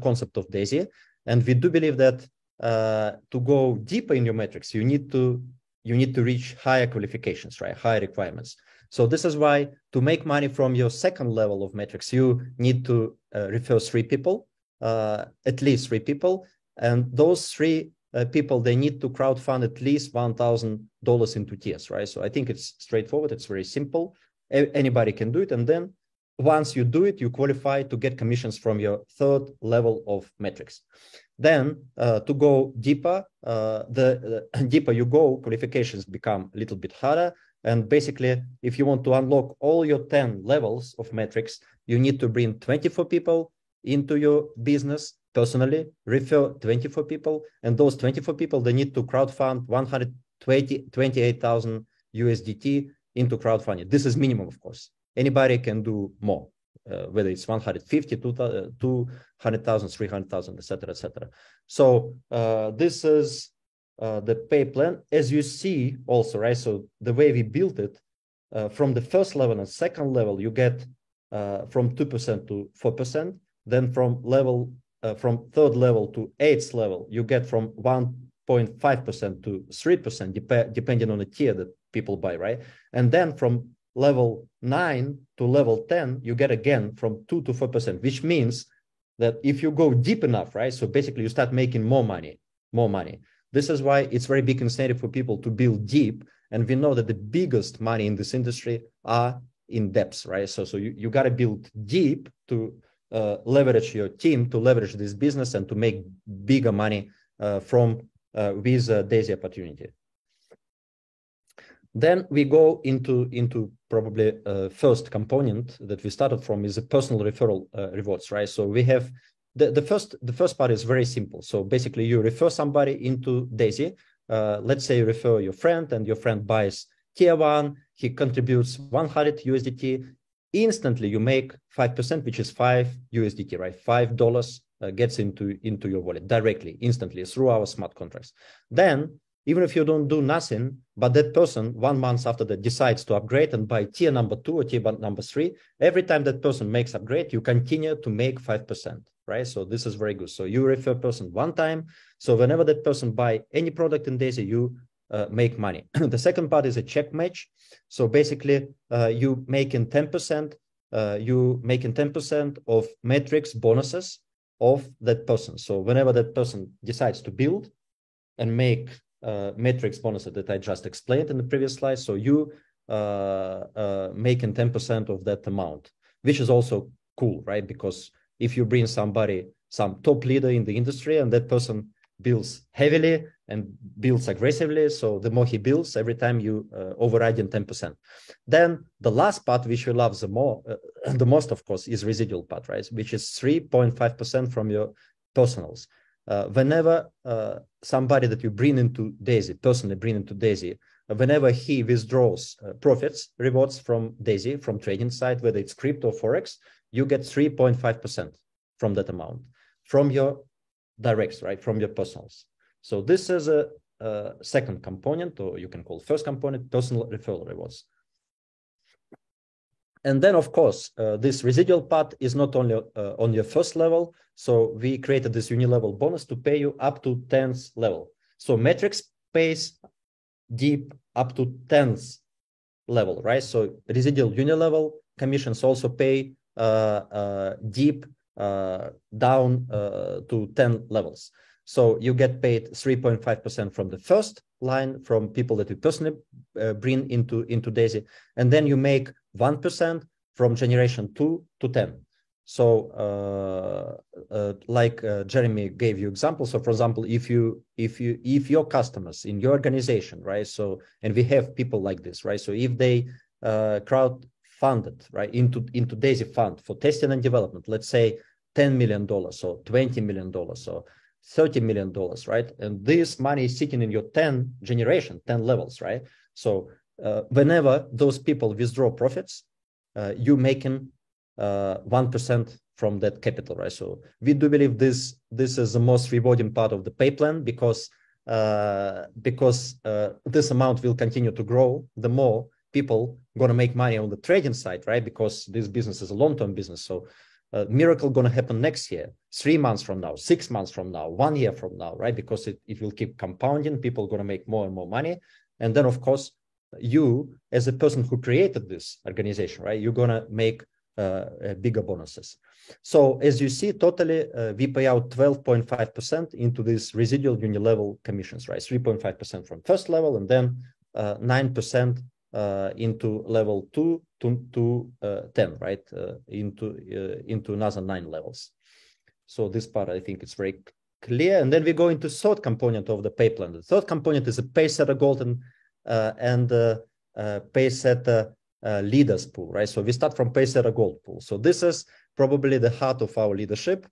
concept of Daisy. And we do believe that to go deeper in your metrics, you need to reach higher qualifications, right? Higher requirements. So this is why to make money from your second level of metrics, you need to refer 3 people, at least 3 people. And those 3 people, they need to crowdfund at least $1,000 into tiers, right? So I think it's straightforward. It's very simple. Anybody can do it. And then once you do it, you qualify to get commissions from your third level of metrics. Then to go deeper, the deeper you go, qualifications become a little bit harder. And basically, if you want to unlock all your 10 levels of metrics, you need to bring 24 people into your business personally, refer 24 people, and those 24 people, they need to crowdfund 128,000 USDT into crowdfunding. This is minimum, of course. Anybody can do more. whether it's 150, 200,000, 300,000, etc., etc. So this is the pay plan. As you see also, right? So the way we built it, from the first level and second level, you get from 2% to 4%. Then from third level to eighth level, you get from 1.5% to 3%, depending on the tier that people buy, right? And then from level 9 to level 10, you get again from 2 to 4%, which means that if you go deep enough, right? So basically you start making more money. This is why it's very big incentive for people to build deep. And we know that the biggest money in this industry are in depths, right? So you got to build deep to leverage your team, to leverage this business and to make bigger money with Daisy opportunity. Then we go into probably first component that we started from is a personal referral rewards, right? So we have the first part is very simple. So basically you refer somebody into Daisy. Let's say you refer your friend and your friend buys tier 1, he contributes 100 USDT. Instantly you make 5%, which is 5 USDT, right? $5 gets into your wallet directly, instantly through our smart contracts. Then, even if you don't do nothing, but that person 1 month after that decides to upgrade and buy tier number 2 or tier number 3, every time that person makes upgrade, you continue to make 5%, right? So this is very good. So you refer person 1 time. So whenever that person buy any product in Daisy, you make money. The second part is a check match. So basically, you making 10%. You making 10% of metrics bonuses of that person. So whenever that person decides to build and make metrics bonuses that I just explained in the previous slide, so you making 10% of that amount, which is also cool, right? Because if you bring somebody, some top leader in the industry, and that person builds heavily and builds aggressively, so the more he builds, every time you overriding 10%. Then the last part, which you love the most, of course, is residual part, right? Which is 3.5% from your personals. Whenever somebody that you bring into Daisy, personally bring into Daisy, whenever he withdraws profits, rewards from Daisy, from trading side, whether it's crypto or Forex, you get 3.5% from that amount, from your directs, right? From your personals. So this is a second component, or you can call first component, personal referral rewards. And then, of course, this residual part is not only on your first level. So we created this uni-level bonus to pay you up to 10th level. So metrics pays deep up to 10th level, right? So residual uni-level commissions also pay deep down to 10 levels. So you get paid 3.5% from the first line from people that you personally bring into Daisy, and then you make 1% from generation 2 to 10. So like Jeremy gave you example. So for example, if your customers in your organization, right? So, and we have people like this, right? So if they crowd funded, right, into Daisy fund for testing and development, let's say $10 million, so $20 million, so $30 million, right? And this money is sitting in your 10 levels, right? So whenever those people withdraw profits, you making 1% from that capital, right? So we do believe this is the most rewarding part of the pay plan, because this amount will continue to grow the more people going to make money on the trading side, right? Because this business is a long-term business. So miracle going to happen next year, 3 months from now, 6 months from now, 1 year from now, right? Because it will keep compounding. People are going to make more and more money. And then, of course, you, as a person who created this organization, right, you're going to make bigger bonuses. So as you see, totally, we pay out 12.5% into this residual uni-level commissions, right? 3.5% from first level, and then 9% into level 2 to 10, right? Into another 9 levels. So this part, I think it's very clear. And then we go into third component of the pay plan. The third component is a Pacesetter Gold and Pacesetter leaders pool, right? So we start from Pacesetter Gold pool. So this is probably the heart of our leadership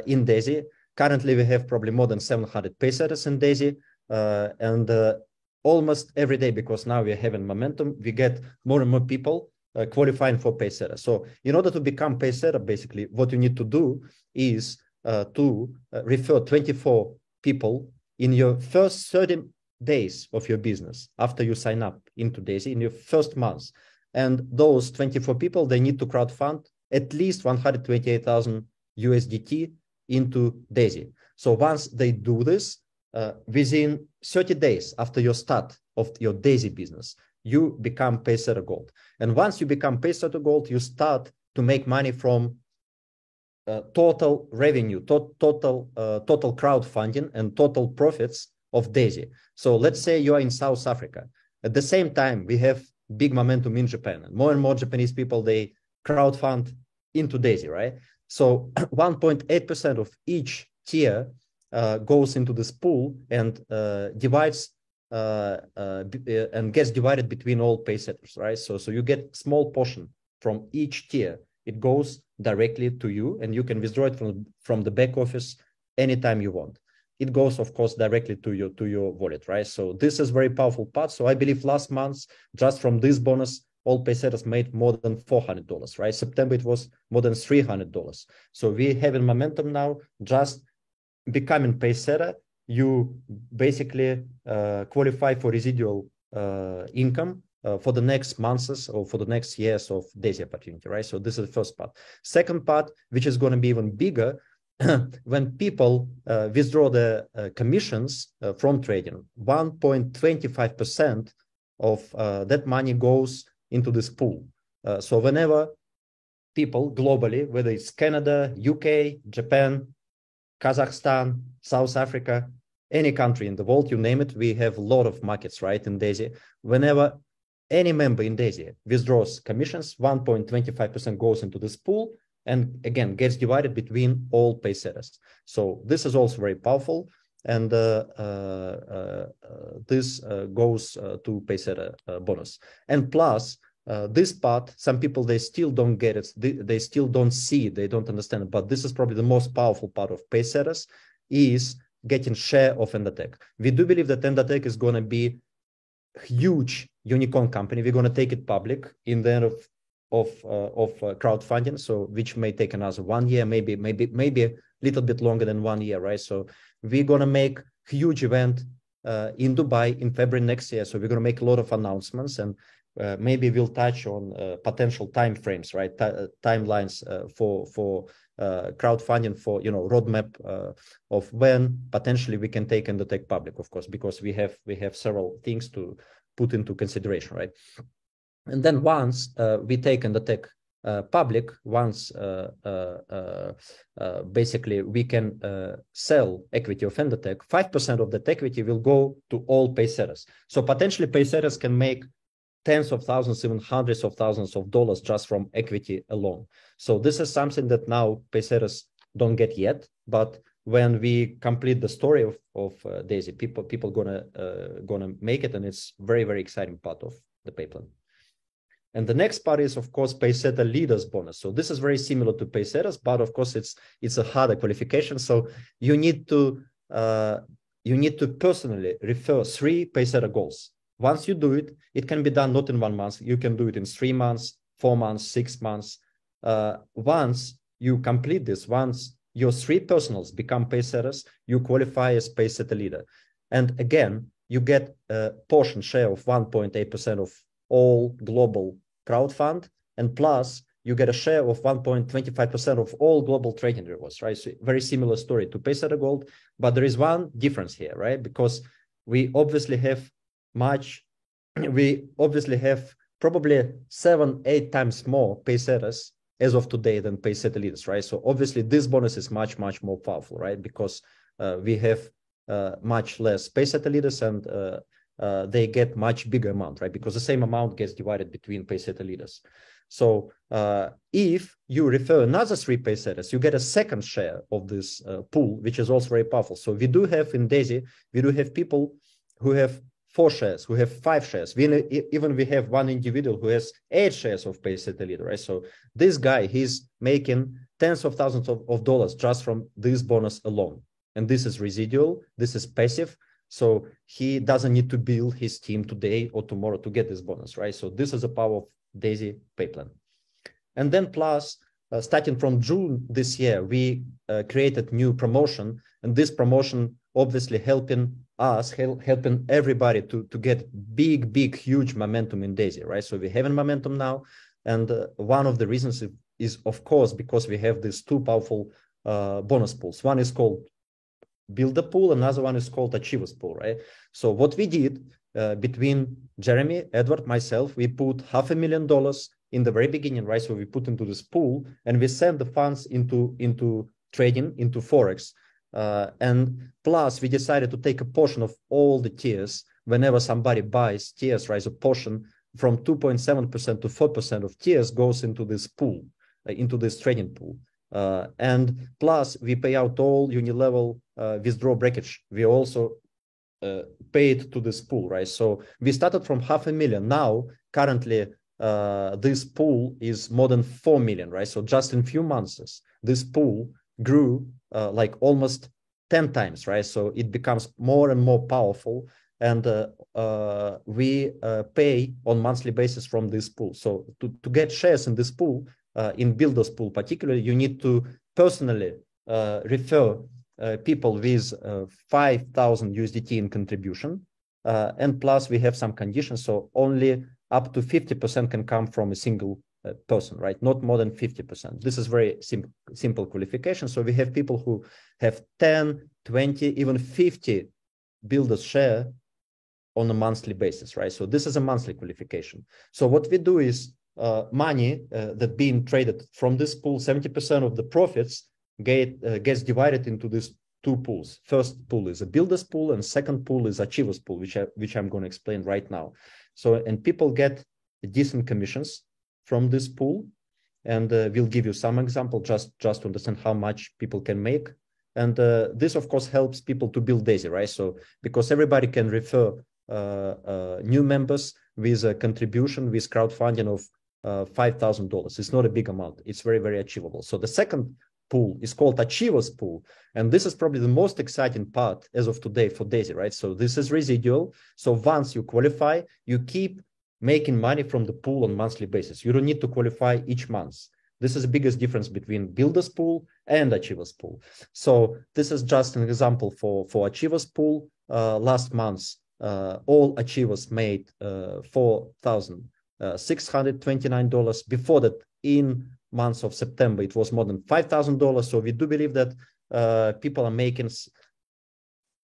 in Daisy. Currently, we have probably more than 700 Pacesetters in Daisy, and almost every day, because now we're having momentum, we get more and more people qualifying for Pacesetter. So in order to become Pacesetter, basically what you need to do is to refer 24 people in your first 30 days of your business after you sign up into Daisy in your first month. And those 24 people, they need to crowdfund at least 128,000 USDT into Daisy. So once they do this, within 30 days after your start of your Daisy business, you become Pacesetter Gold. And once you become Pacesetter Gold, you start to make money from total revenue, total crowdfunding and total profits of Daisy. So let's say you are in South Africa. At the same time, we have big momentum in Japan. And more Japanese people, they crowdfund into Daisy, right? So 1.8% of each tier goes into this pool and divides and gets divided between all Pacesetters, right? So you get small portion from each tier. It goes directly to you, and you can withdraw it from the back office anytime you want. It goes, of course, directly to your wallet, right? So this is very powerful part. So I believe last month, just from this bonus, all Pacesetters made more than $400, right? September, it was more than $300. So we have a momentum now. Just becoming Pacesetter, you basically qualify for residual income for the next months or for the next years of Daisy opportunity, right? So this is the first part. Second part, which is going to be even bigger, when people withdraw the commissions from trading, 1.25% of that money goes into this pool. So whenever people globally, whether it's Canada, UK, Japan, Kazakhstan, South Africa, any country in the world, you name it, we have a lot of markets, right, in Daisy. Whenever any member in Daisy withdraws commissions, 1.25% goes into this pool, and again, gets divided between all Pacesetters. So this is also very powerful. And this goes to Pacesetter bonus. And plus, this part, some people, they still don't get it. They still don't see it. They don't understand it. But this is probably the most powerful part of Pacesetters, is getting share of Endatech. We do believe that Endatech is going to be a huge unicorn company. We're going to take it public in the end of crowdfunding, so which may take another 1 year, maybe a little bit longer than 1 year, right? So we're going to make huge event in Dubai in February next year. So we're going to make a lot of announcements, and maybe we'll touch on potential time frames, right? Timelines for crowdfunding, for roadmap of when potentially we can take Endatech public, of course, because we have several things to put into consideration, right? And then once we take Endatech public, once basically we can sell equity of Endatech, 5% of that equity will go to all Pacesetters. So potentially Pacesetters can make tens of thousands, even hundreds of thousands of dollars just from equity alone. So this is something that now Pacesetters don't get yet, but when we complete the story of Daisy, people gonna make it, and it's very, very exciting part of the pay plan. And the next part is, of course, Pacesetter Leaders bonus. So this is very similar to Pacesetters, but of course it's a harder qualification. So you need to personally refer 3 Pacesetter goals. Once you do it, it can be done not in 1 month. You can do it in 3 months, 4 months, 6 months. Once you complete this, once your 3 personals become Pacesetters, you qualify as Pacesetter Leader. And again, you get a portion share of 1.8% of all global crowdfund, and plus you get a share of 1.25% of all global trading rewards, right? So very similar story to Pacesetter Gold, but there is one difference here, right? Because we obviously have probably 7-8 times more Pacesetters as of today than Pacesetter Leaders, right? So obviously this bonus is much more powerful, right? Because we have much less Pacesetter Leaders, and they get much bigger amount, right? Because the same amount gets divided between Pacesetter Leaders. So if you refer another 3 Pacesetters, you get a second share of this pool, which is also very powerful. So we do have in Daisy, we do have people who have 4 shares, who have 5 shares. We have one individual who has 8 shares of Pacesetter Leader, right? So this guy, he's making tens of thousands of dollars just from this bonus alone. And this is residual, this is passive. So he doesn't need to build his team today or tomorrow to get this bonus, right? So this is the power Daisy pay plan. And then plus, starting from June this year, we created new promotion, and this promotion obviously helping us, helping everybody to get big, huge momentum in Daisy, right? So we're having momentum now, and one of the reasons is of course because we have these two powerful bonus pools. One is called Builder Pool, another one is called Achievers Pool, right? So what we did between Jeremy, Edward, myself, we put $500,000 in the very beginning, right? So we put into this pool and we send the funds into trading, into Forex. And plus we decided to take a portion of all the tiers whenever somebody buys tiers, right? A portion from 2.7% to 4% of tiers goes into this pool, into this trading pool. And plus we pay out all unilevel withdraw breakage. We also paid to this pool, right? So we started from $500,000. Now, currently, this pool is more than 4 million, right? So just in few months, this pool grew like almost 10 times, right? So it becomes more and more powerful, and we pay on monthly basis from this pool. So to get shares in this pool, in Builders Pool particularly, you need to personally refer people with 5,000 USDT in contribution, and plus we have some conditions. So only up to 50% can come from a single person, right? Not more than 50%. This is very simple qualification. So we have people who have 10, 20, even 50 Builders share on a monthly basis, right? So this is a monthly qualification. So what we do is money that being traded from this pool, 70% of the profits gets divided into these two pools. First pool is a Builders Pool, and second pool is Achievers Pool, which I'm going to explain right now. So, and people get decent commissions from this pool, and we'll give you some example just to understand how much people can make. And this, of course, helps people to build Daisy, right? So because everybody can refer new members with a contribution with crowdfunding of $5,000. It's not a big amount. It's very, very achievable. So the second pool is called Achievers Pool. And this is probably the most exciting part as of today for Daisy, right? So this is residual. So once you qualify, you keep making money from the pool on a monthly basis. You don't need to qualify each month. This is the biggest difference between Builders Pool and Achievers Pool. So this is just an example for Achievers Pool. Last month, all Achievers made $4,629. Before that, in months of September, it was more than $5,000. So we do believe that people are making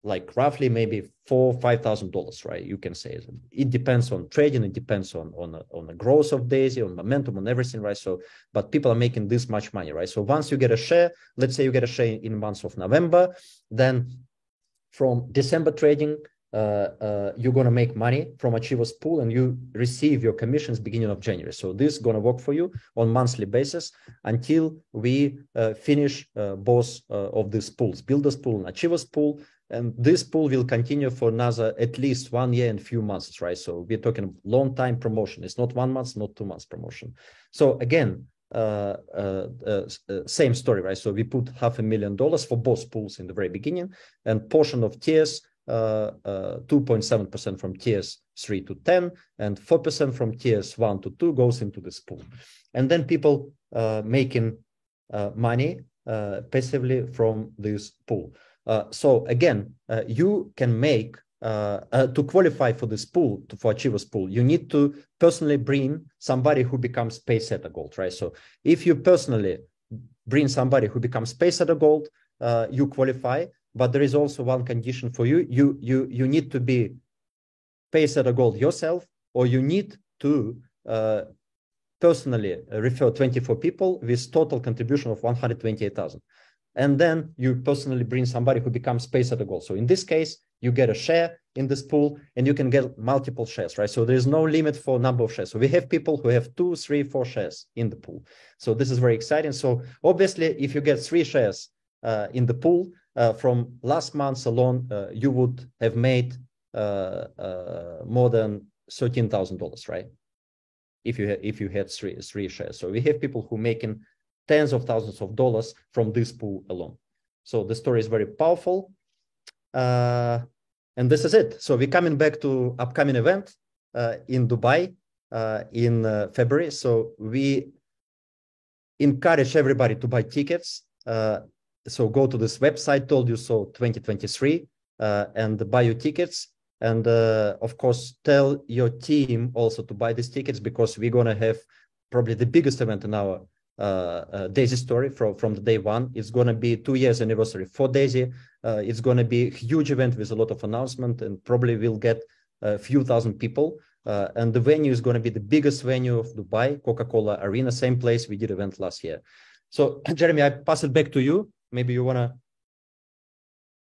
like roughly maybe $4,000 or $5,000, right? You can say it depends on trading, it depends on the growth of Daisy, on momentum, on everything, right? So, but people are making this much money, right? So once you get a share, let's say you get a share in the month of November, then from December trading, you're going to make money from Achievers Pool, and you receive your commissions beginning of January. So this is going to work for you on monthly basis until we finish both of these pools, Builders Pool and Achievers Pool. And this pool will continue for another at least 1 year and few months, right? So we're talking long time promotion. It's not 1 month, not 2 months promotion. So again, same story, right? So we put $500,000 for both pools in the very beginning, and portion of tiers, 2.7% from tiers 3 to 10, and 4% from tiers 1 to 2 goes into this pool. And then people making money passively from this pool. So again, you can make, to qualify for this pool, for Achievers Pool, you need to personally bring somebody who becomes Pacesetter Gold, right? So if you personally bring somebody who becomes Pacesetter Gold, you qualify, but there is also one condition for you. You need to be Pacesetter Gold yourself, or you need to personally refer 24 people with total contribution of 128,000. And then you personally bring somebody who becomes Pacesetter Gold. So in this case, you get a share in this pool, and you can get multiple shares, right? So there is no limit for number of shares. So we have people who have 2, 3, 4 shares in the pool. So this is very exciting. So obviously, if you get 3 shares in the pool from last month alone, you would have made more than $13,000, right? If you had three shares. So we have people who making tens of thousands of dollars from this pool alone. So the story is very powerful. And this is it. So we're coming back to upcoming event in Dubai in February. So we encourage everybody to buy tickets. So go to this website, Told You So 2023, and buy your tickets. And of course, tell your team also to buy these tickets, because we're going to have probably the biggest event in our Daisy story from the day one. It's going to be 2 years anniversary for Daisy. It's going to be a huge event with a lot of announcement, and probably we'll get a few thousand people. And the venue is going to be the biggest venue of Dubai, Coca-Cola Arena, same place we did event last year. So Jeremy, I pass it back to you. Maybe you want to.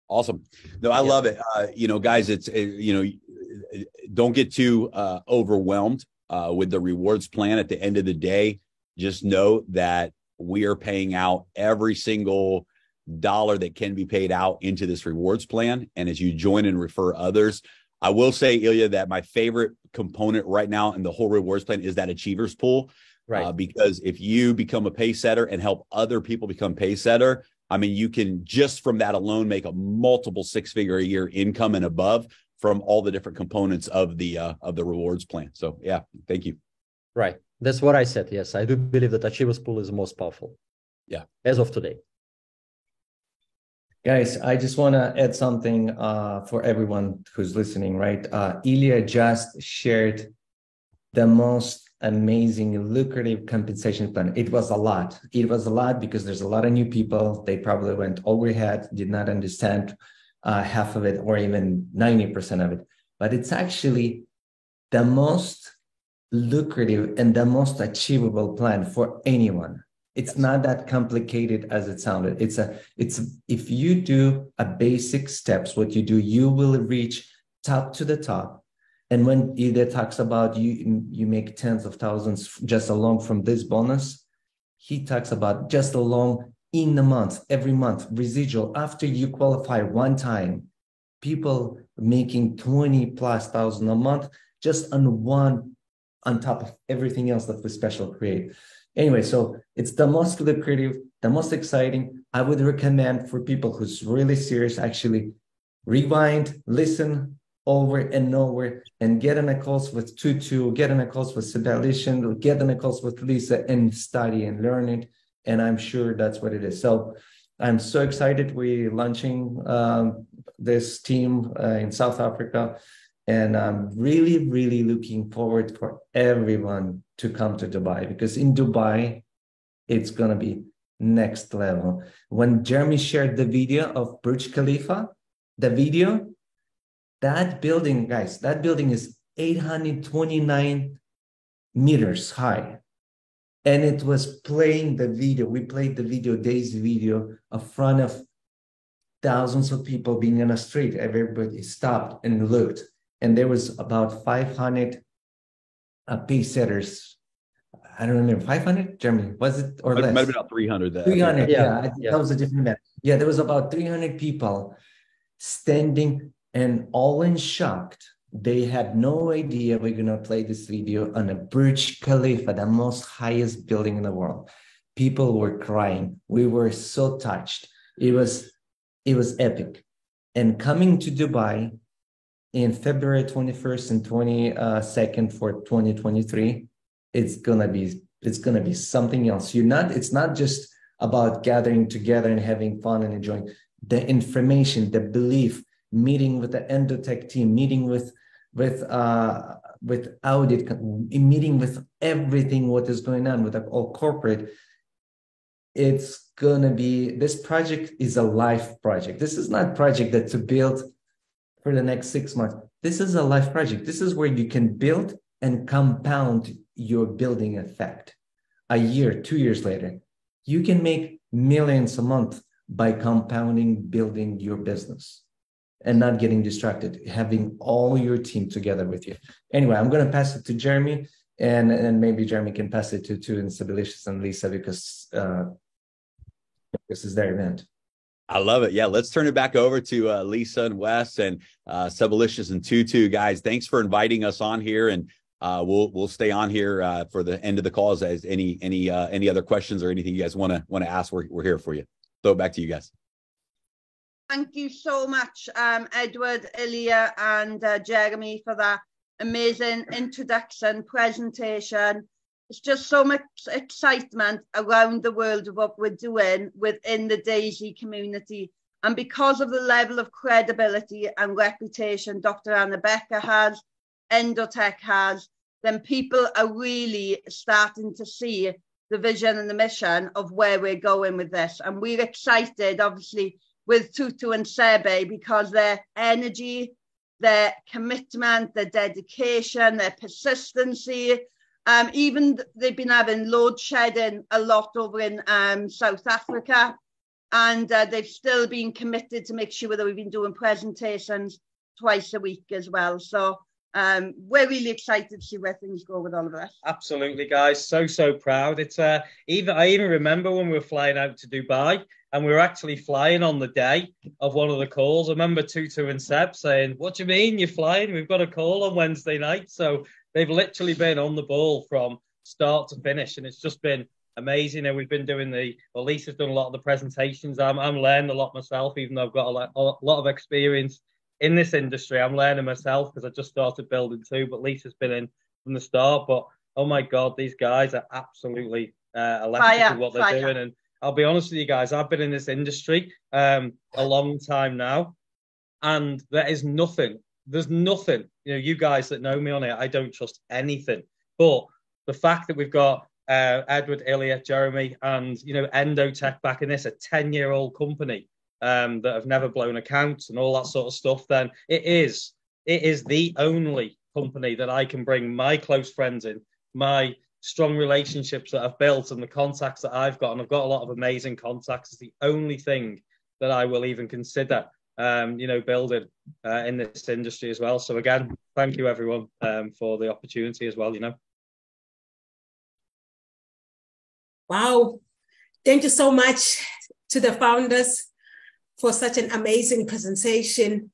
Awesome. No, I love it. Guys, don't get too overwhelmed with the rewards plan. At the end of the day, just know that we are paying out every single dollar that can be paid out into this rewards plan. And as you join and refer others, I will say, Ilya, that my favorite component right now in the whole rewards plan is that achievers pool. Right. Because if you become a pay setter and help other people become pay setter, I mean, you can just from that alone make a multiple six-figure a year income and above from all the different components of the rewards plan. So yeah, thank you.
Right. That's what I said. Yes, I do believe that Achievers Pool is the most powerful.
Yeah.
As of today.
Guys, I just want to add something for everyone who's listening, right? Ilya just shared the most amazing, lucrative compensation plan. It was a lot. It was a lot because there's a lot of new people. They probably went overhead, did not understand half of it or even 90% of it. But it's actually the most lucrative and the most achievable plan for anyone. It's not that complicated as it sounded. It's if you do a basic steps, what you do, you will reach top to the top. And when Ilya talks about you make tens of thousands just alone from this bonus, he talks about just alone in the month, every month, residual after you qualify one time, people making 20,000+ a month just on top of everything else that we special create. Anyway, so it's the most lucrative, the most exciting. I would recommend for people who's really serious, actually rewind, listen over and over, and get in a calls with Tutu, get in a calls with Sebastian, get in a calls with Lisa, and study and learn it. And I'm sure that's what it is. So I'm so excited. We're launching this team in South Africa. And I'm really, really looking forward for everyone to come to Dubai, because in Dubai, it's going to be next level. When Jeremy shared the video of Burj Khalifa, that building, guys, that building is 829 meters high. And it was playing the video. We played the video, Daisy video, in front of thousands of people being in a street. Everybody stopped and looked. And there was about 500 pay setters. I don't remember, 500, Jeremy, was it or less?
It might have been about 300.
300, yeah. That was a different event. Yeah, there was about 300 people standing and all in shock. They had no idea we're going to play this video on a Burj Khalifa, the most highest building in the world. People were crying. We were so touched. It was epic. And coming to Dubai in February 21st and 22nd for 2023, it's gonna be something else. It's not just about gathering together and having fun and enjoying the information, the belief, meeting with the Endotech team, meeting with audit, meeting with everything what is going on with all corporate. It's gonna be, this project is a life project. This is not a project that to build for the next 6 months. This is a life project. This is where you can build and compound your building effect. A year, 2 years later, you can make millions a month by compounding, building your business and not getting distracted, having all your team together with you. Anyway, I'm going to pass it to Jeremy, and maybe Jeremy can pass it to Instabilicious and Lisa, because this is their event.
I love it. Yeah, let's turn it back over to Lisa and Wes and Sebalicious and Tutu. Guys, thanks for inviting us on here, and we'll stay on here for the end of the calls. As any other questions or anything you guys want to ask, we're here for you. So back to you guys.
Thank you so much, Edward, Ilya, and Jeremy, for that amazing introduction, presentation. It's just so much excitement around the world of what we're doing within the DAISY community. And because of the level of credibility and reputation Dr. Anna Becker has, Endotech has, then people are really starting to see the vision and the mission of where we're going with this. And we're excited, obviously, with Tutu and Sebe, because their energy, their commitment, their dedication, their persistency, even they've been having load shedding a lot over in South Africa, and they've still been committed to make sure that we've been doing presentations twice a week as well. So we're really excited to see where things go with all of this.
Absolutely, guys. So proud. It's I even remember when we were flying out to Dubai, and we were actually flying on the day of one of the calls. I remember Tutu and Seb saying, "What do you mean you're flying? We've got a call on Wednesday night." So they've literally been on the ball from start to finish, and it's just been amazing. And we've been doing Lisa's done a lot of the presentations. I'm learning a lot myself, even though I've got a lot of experience in this industry. I'm learning myself because I just started building too, but Lisa's been in from the start. But oh my God, these guys are absolutely electric with what they're doing. And I'll be honest with you guys, I've been in this industry a long time now, and there's nothing, you guys that know me on it, I don't trust anything. But the fact that we've got Edward, Ilya, Jeremy, and Endotech back in this, a 10-year-old company that have never blown accounts and all that sort of stuff, then it is the only company that I can bring my close friends in, my strong relationships that I've built and the contacts that I've got, and I've got a lot of amazing contacts. It's the only thing that I will even consider building in this industry as well. So again, thank you everyone for the opportunity as well.
Wow, thank you so much to the founders for such an amazing presentation.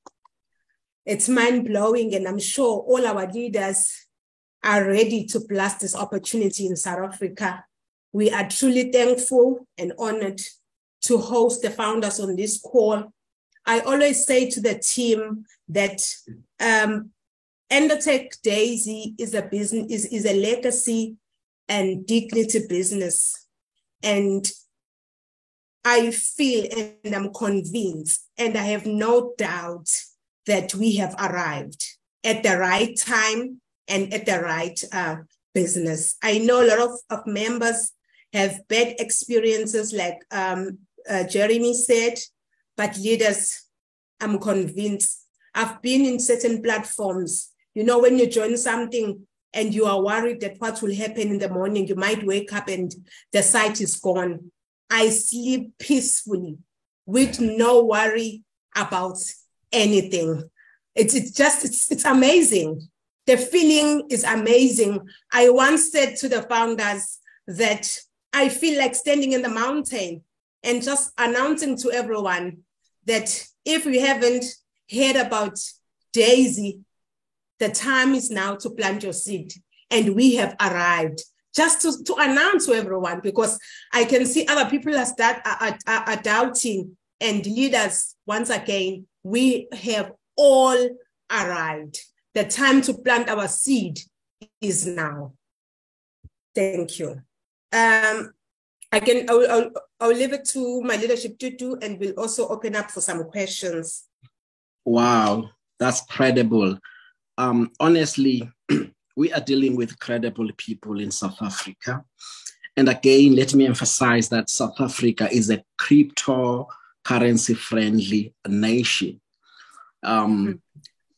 It's mind-blowing, and I'm sure all our leaders are ready to blast this opportunity in South Africa. We are truly thankful and honored to host the founders on this call. I always say to the team that Endotech DAISY is a business, is a legacy and dignity business. And I feel and I'm convinced, and I have no doubt that we have arrived at the right time and at the right business. I know a lot of members have bad experiences, like Jeremy said, but leaders, I'm convinced. I've been in certain platforms, when you join something and you are worried that what will happen in the morning, you might wake up and the site is gone. I sleep peacefully with no worry about anything. It's amazing. The feeling is amazing. I once said to the founders that I feel like standing in the mountain and just announcing to everyone that if you haven't heard about DAISY, the time is now to plant your seed. And we have arrived. Just to announce to everyone, because I can see other people are doubting, and leaders, once again, we have all arrived. The time to plant our seed is now. Thank you. I'll leave it to my leadership to do, and we'll also open up for some questions.
Wow, that's credible. Honestly, we are dealing with credible people in South Africa. And again, let me emphasize that South Africa is a cryptocurrency-friendly nation.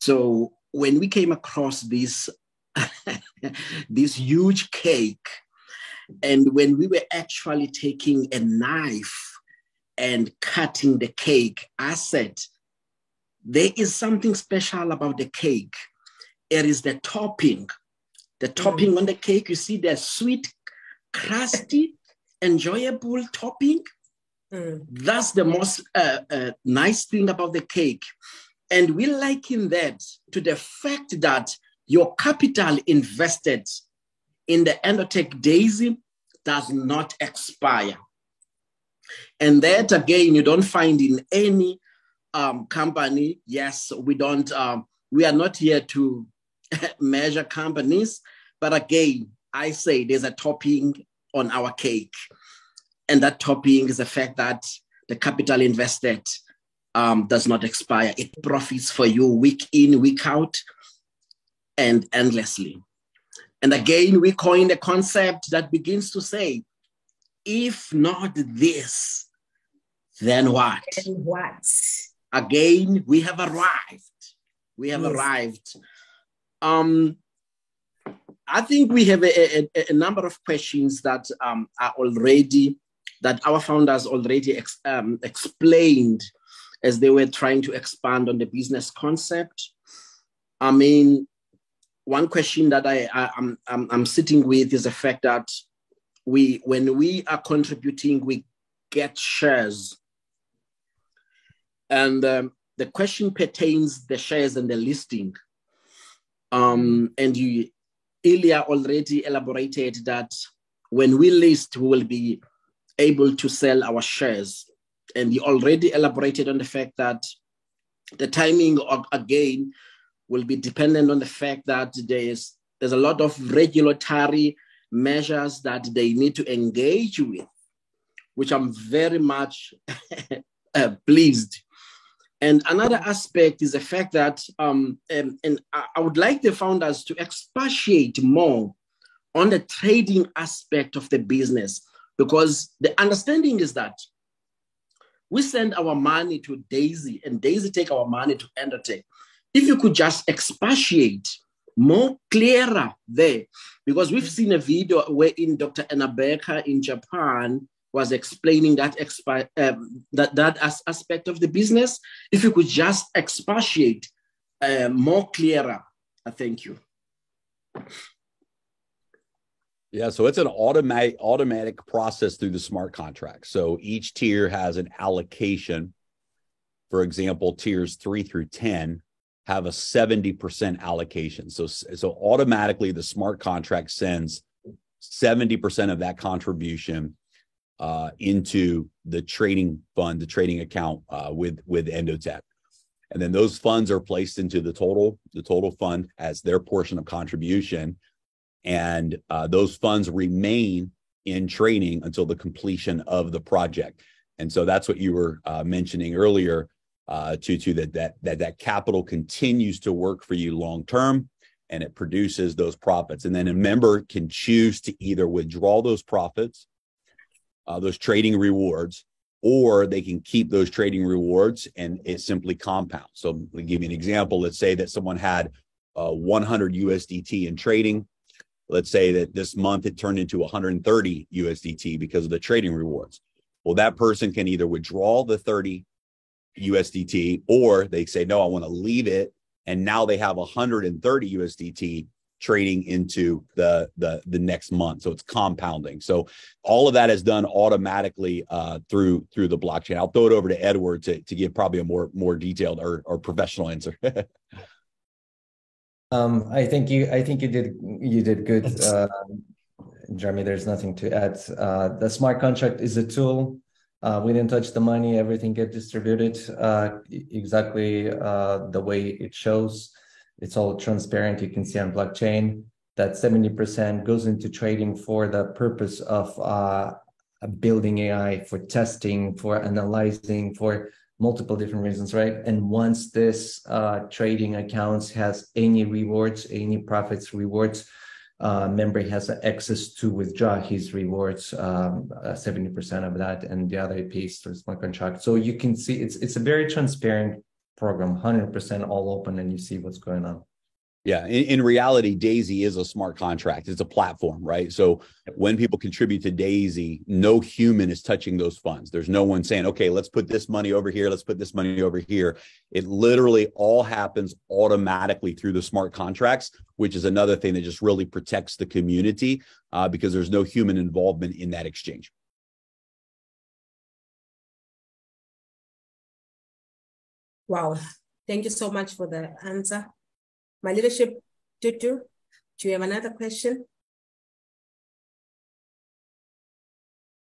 So when we came across this, this huge cake, and when we were actually taking a knife and cutting the cake, I said, there is something special about the cake. It is the topping. The topping on the cake, you see the sweet, crusty, enjoyable topping. That's the most nice thing about the cake. And we liken that to the fact that your capital invested in the Endotech DAISY does not expire. And that, again, you don't find in any company. Yes, we are not here to measure companies. But again, I say there's a topping on our cake. And that topping is the fact that the capital invested does not expire. It profits for you week in, week out, and endlessly. And again, we coined a concept that begins to say, if not this, then what?
Then what?
Again, we have arrived. We have arrived. I think we have a number of questions that are already, that our founders already explained as they were trying to expand on the business concept. I mean, one question that I'm sitting with is the fact that when we are contributing, we get shares. And the question pertains the shares and the listing. And Ilya already elaborated that when we list, we will be able to sell our shares. And he already elaborated on the fact that the timing, again, will be dependent on the fact that there's a lot of regulatory measures that they need to engage with, which I'm very much pleased. And another aspect is the fact that, and I would like the founders to expatiate more on the trading aspect of the business, because the understanding is that we send our money to Daisy and Daisy take our money to Endotech. If you could just expatiate more clearer there, because we've seen a video wherein Dr. Enabeka in Japan was explaining that aspect of the business. If you could just expatiate more clearer, thank you.
Yeah, so it's an automatic process through the smart contract. So each tier has an allocation. For example, tiers 3 through 10 have a 70% allocation. So automatically the smart contract sends 70% of that contribution into the trading fund, the trading account with Endotech. And then those funds are placed into the total fund as their portion of contribution. And those funds remain in trading until the completion of the project. And so that's what you were mentioning earlier, Tutu, that capital continues to work for you long term, and it produces those profits. And then a member can choose to either withdraw those profits, those trading rewards, or they can keep those trading rewards and it simply compounds. So we'll give you an example. Let's say that someone had 100 USDT in trading. Let's say that this month it turned into 130 USDT because of the trading rewards. Well, that person can either withdraw the 30 USDT, or they say, no, I want to leave it. And now they have 130 USDT trading into the next month. So it's compounding. So all of that is done automatically through the blockchain. I'll throw it over to Edward to give probably a more detailed or professional answer.
I think you did good, Jeremy. There's nothing to add. The smart contract is a tool. We didn't touch the money. Everything gets distributed exactly the way it shows. It's all transparent. You can see on blockchain that 70% goes into trading for the purpose of building AI, for testing, for analyzing, for multiple different reasons, right? And once this trading accounts has any rewards, any profits, rewards, member has access to withdraw his rewards, 70% of that, and the other pays through smart contract. So you can see it's a very transparent program, 100% all open, and you see what's going on.
Yeah, in reality, Daisy is a smart contract. It's a platform, right? So when people contribute to Daisy, no human is touching those funds. There's no one saying, okay, let's put this money over here. Let's put this money over here. It literally all happens automatically through the smart contracts, which is another thing that just really protects the community because there's no human involvement in that exchange.
Wow. Thank you so much for the answer. My leadership, Tutu, do you have another question?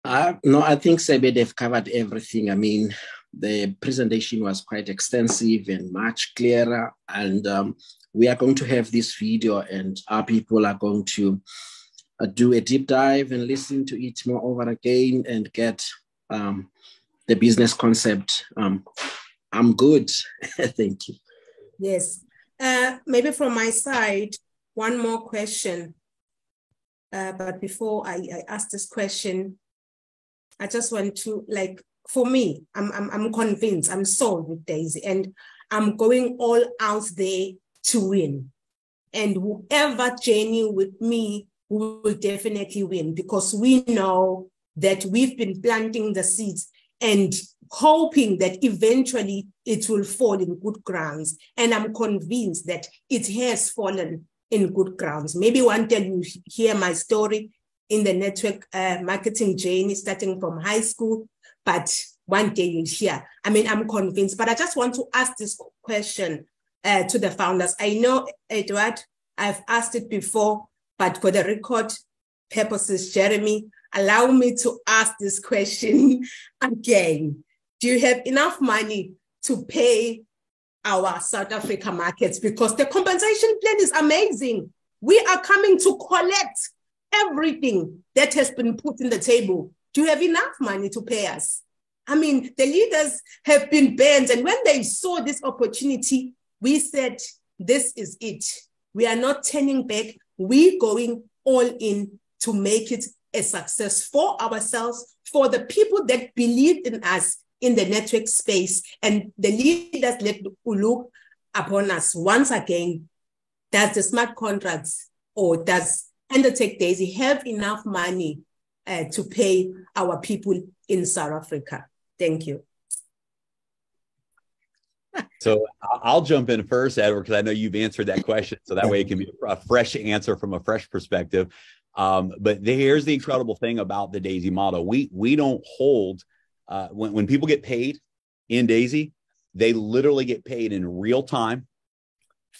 No, I think Sebe, they've covered everything. I mean, the presentation was quite extensive and much clearer. And we are going to have this video and our people are going to do a deep dive and listen to it more over again and get the business concept. I'm good. Thank you.
Yes. Maybe from my side, one more question. But before I ask this question, I just want to, like, for me, I'm convinced, I'm sold with Daisy, and I'm going all out there to win. And whoever journey with me will definitely win, because we know that we've been planting the seeds and hoping that eventually it will fall in good grounds. And I'm convinced that it has fallen in good grounds. Maybe one day you hear my story in the network marketing journey starting from high school, but one day you'll hear. I mean, I'm convinced, but I just want to ask this question to the founders. I know, Edward, I've asked it before, but for the record purposes, Jeremy, allow me to ask this question again. Do you have enough money to pay our South Africa markets? Because the compensation plan is amazing. We are coming to collect everything that has been put in the table. Do you have enough money to pay us? I mean, the leaders have been banned, and when they saw this opportunity, we said, this is it. We are not turning back. We're going all in to make it a success for ourselves, for the people that believed in us in the network space, and the leaders that look upon us. Once again, does the smart contracts or does Undertake Daisy have enough money to pay our people in South Africa? Thank you.
So I'll jump in first, Edward, because I know you've answered that question. So that way it can be a fresh answer from a fresh perspective. But here's the incredible thing about the Daisy model. We don't hold, when people get paid in Daisy, they literally get paid in real time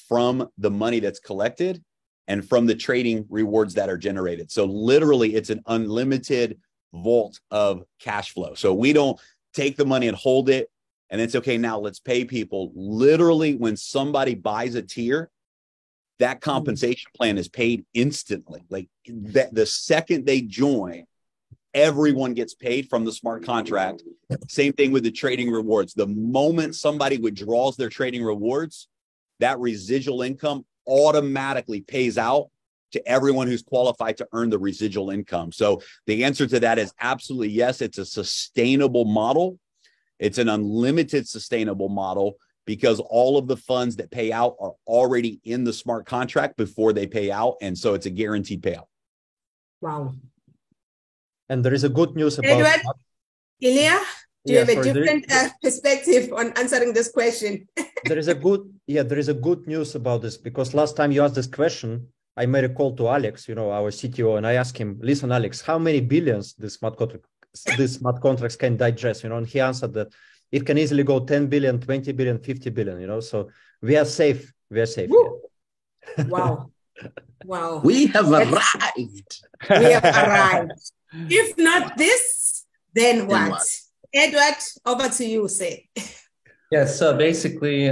from the money that's collected and from the trading rewards that are generated. So literally it's an unlimited vault of cash flow. So we don't take the money and hold it and it's okay, now let's pay people. Literally, when somebody buys a tier, that compensation plan is paid instantly. Like that, the second they join, everyone gets paid from the smart contract. Same thing with the trading rewards. The moment somebody withdraws their trading rewards, that residual income automatically pays out to everyone who's qualified to earn the residual income. So the answer to that is absolutely yes. It's a sustainable model. It's an unlimited sustainable model because all of the funds that pay out are already in the smart contract before they pay out. And so it's a guaranteed payout.
Wow.
And there is a good news about...
Edward, Ilya, do you have a different perspective on answering this question?
There is a good news about this, because last time you asked this question, I made a call to Alex, our CTO, and I asked him, listen, Alex, how many billions this smart contracts can digest, and he answered that it can easily go 10 billion, 20 billion, 50 billion, so we are safe. We are safe.
Yeah. Wow. Wow.
We have arrived.
We have arrived. If not this, then what? Edward, over to you, say.
Yes, so basically,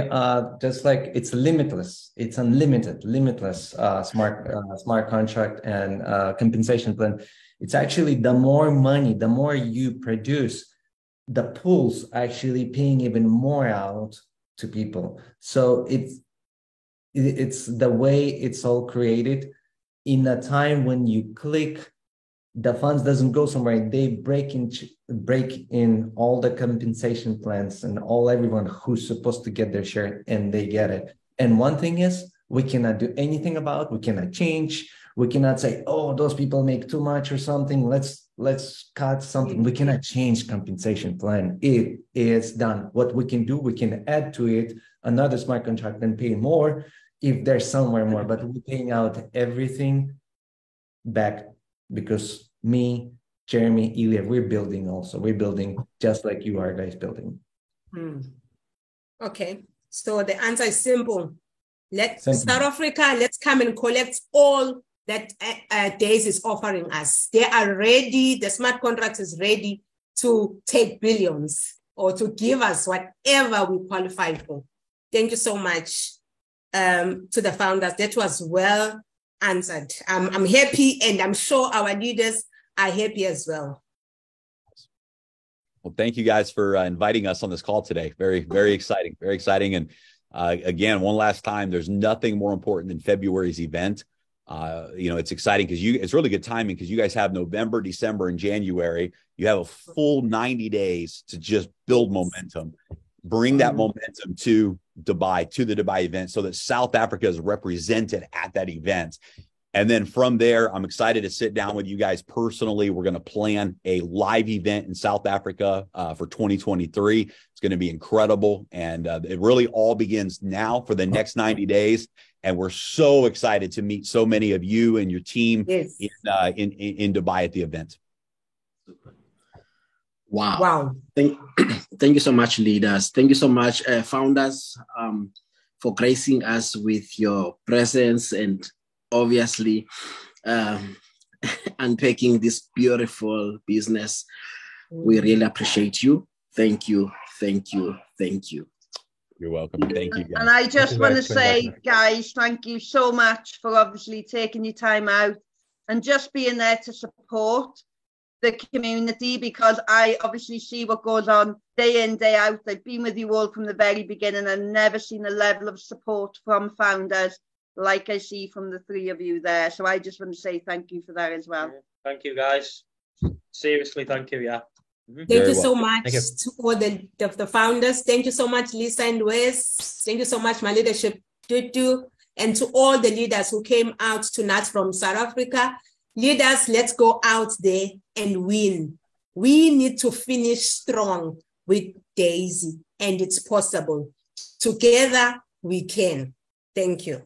just like it's limitless, it's unlimited, limitless smart contract and compensation plan. It's actually the more money, the more you produce, the pool's actually paying even more out to people. So it's the way it's all created. In a time when you click, the funds doesn't go somewhere. They break in all the compensation plans and everyone who's supposed to get their share, and they get it. And one thing is, we cannot do anything about. We cannot change. We cannot say, oh, those people make too much or something. Let's cut something. We cannot change compensation plan. It is done. What we can do, we can add to it another smart contract and pay more if there's somewhere more. But we're paying out everything back because me, Jeremy, Ilya, we're building also. We're building just like you are guys building.
Okay. So the answer is simple. South Africa, let's come and collect all that Daisy is offering us. They are ready. The smart contract is ready to take billions or to give us whatever we qualify for. Thank you so much. to the founders. That was well answered. I'm happy, and I'm sure our leaders are happy as well.
Well, thank you guys for inviting us on this call today. Very, very exciting, very exciting. And again, one last time, there's nothing more important than February's event. It's exciting because it's really good timing because you guys have November, December, and January. You have a full 90 days to just build momentum, bring that momentum to Dubai, to the Dubai event, so that South Africa is represented at that event. And then from there, I'm excited to sit down with you guys personally. We're going to plan a live event in South Africa for 2023. It's going to be incredible. And it really all begins now for the next 90 days. And we're so excited to meet so many of you and your team in Dubai at the event.
Wow. Thank you so much, leaders. Thank you so much, founders, for gracing us with your presence and obviously unpacking this beautiful business. We really appreciate you. Thank you. Thank you. Thank you.
You're welcome. Thank you, guys.
And I just want to say, guys, thank you so much for obviously taking your time out and just being there to support the community, because I obviously see what goes on day in, day out. I've been with you all from the very beginning and never seen a level of support from founders like I see from the three of you there. So I just want to say thank you for that as well.
Thank you, guys. Seriously, thank you. Yeah.
Thank you so much to all the founders. Thank you so much, Lisa and Wes. Thank you so much, my leadership, Tutu, and to all the leaders who came out tonight from South Africa. Leaders, let's go out there and win. We need to finish strong with Daisy, and it's possible. Together, we can. Thank you.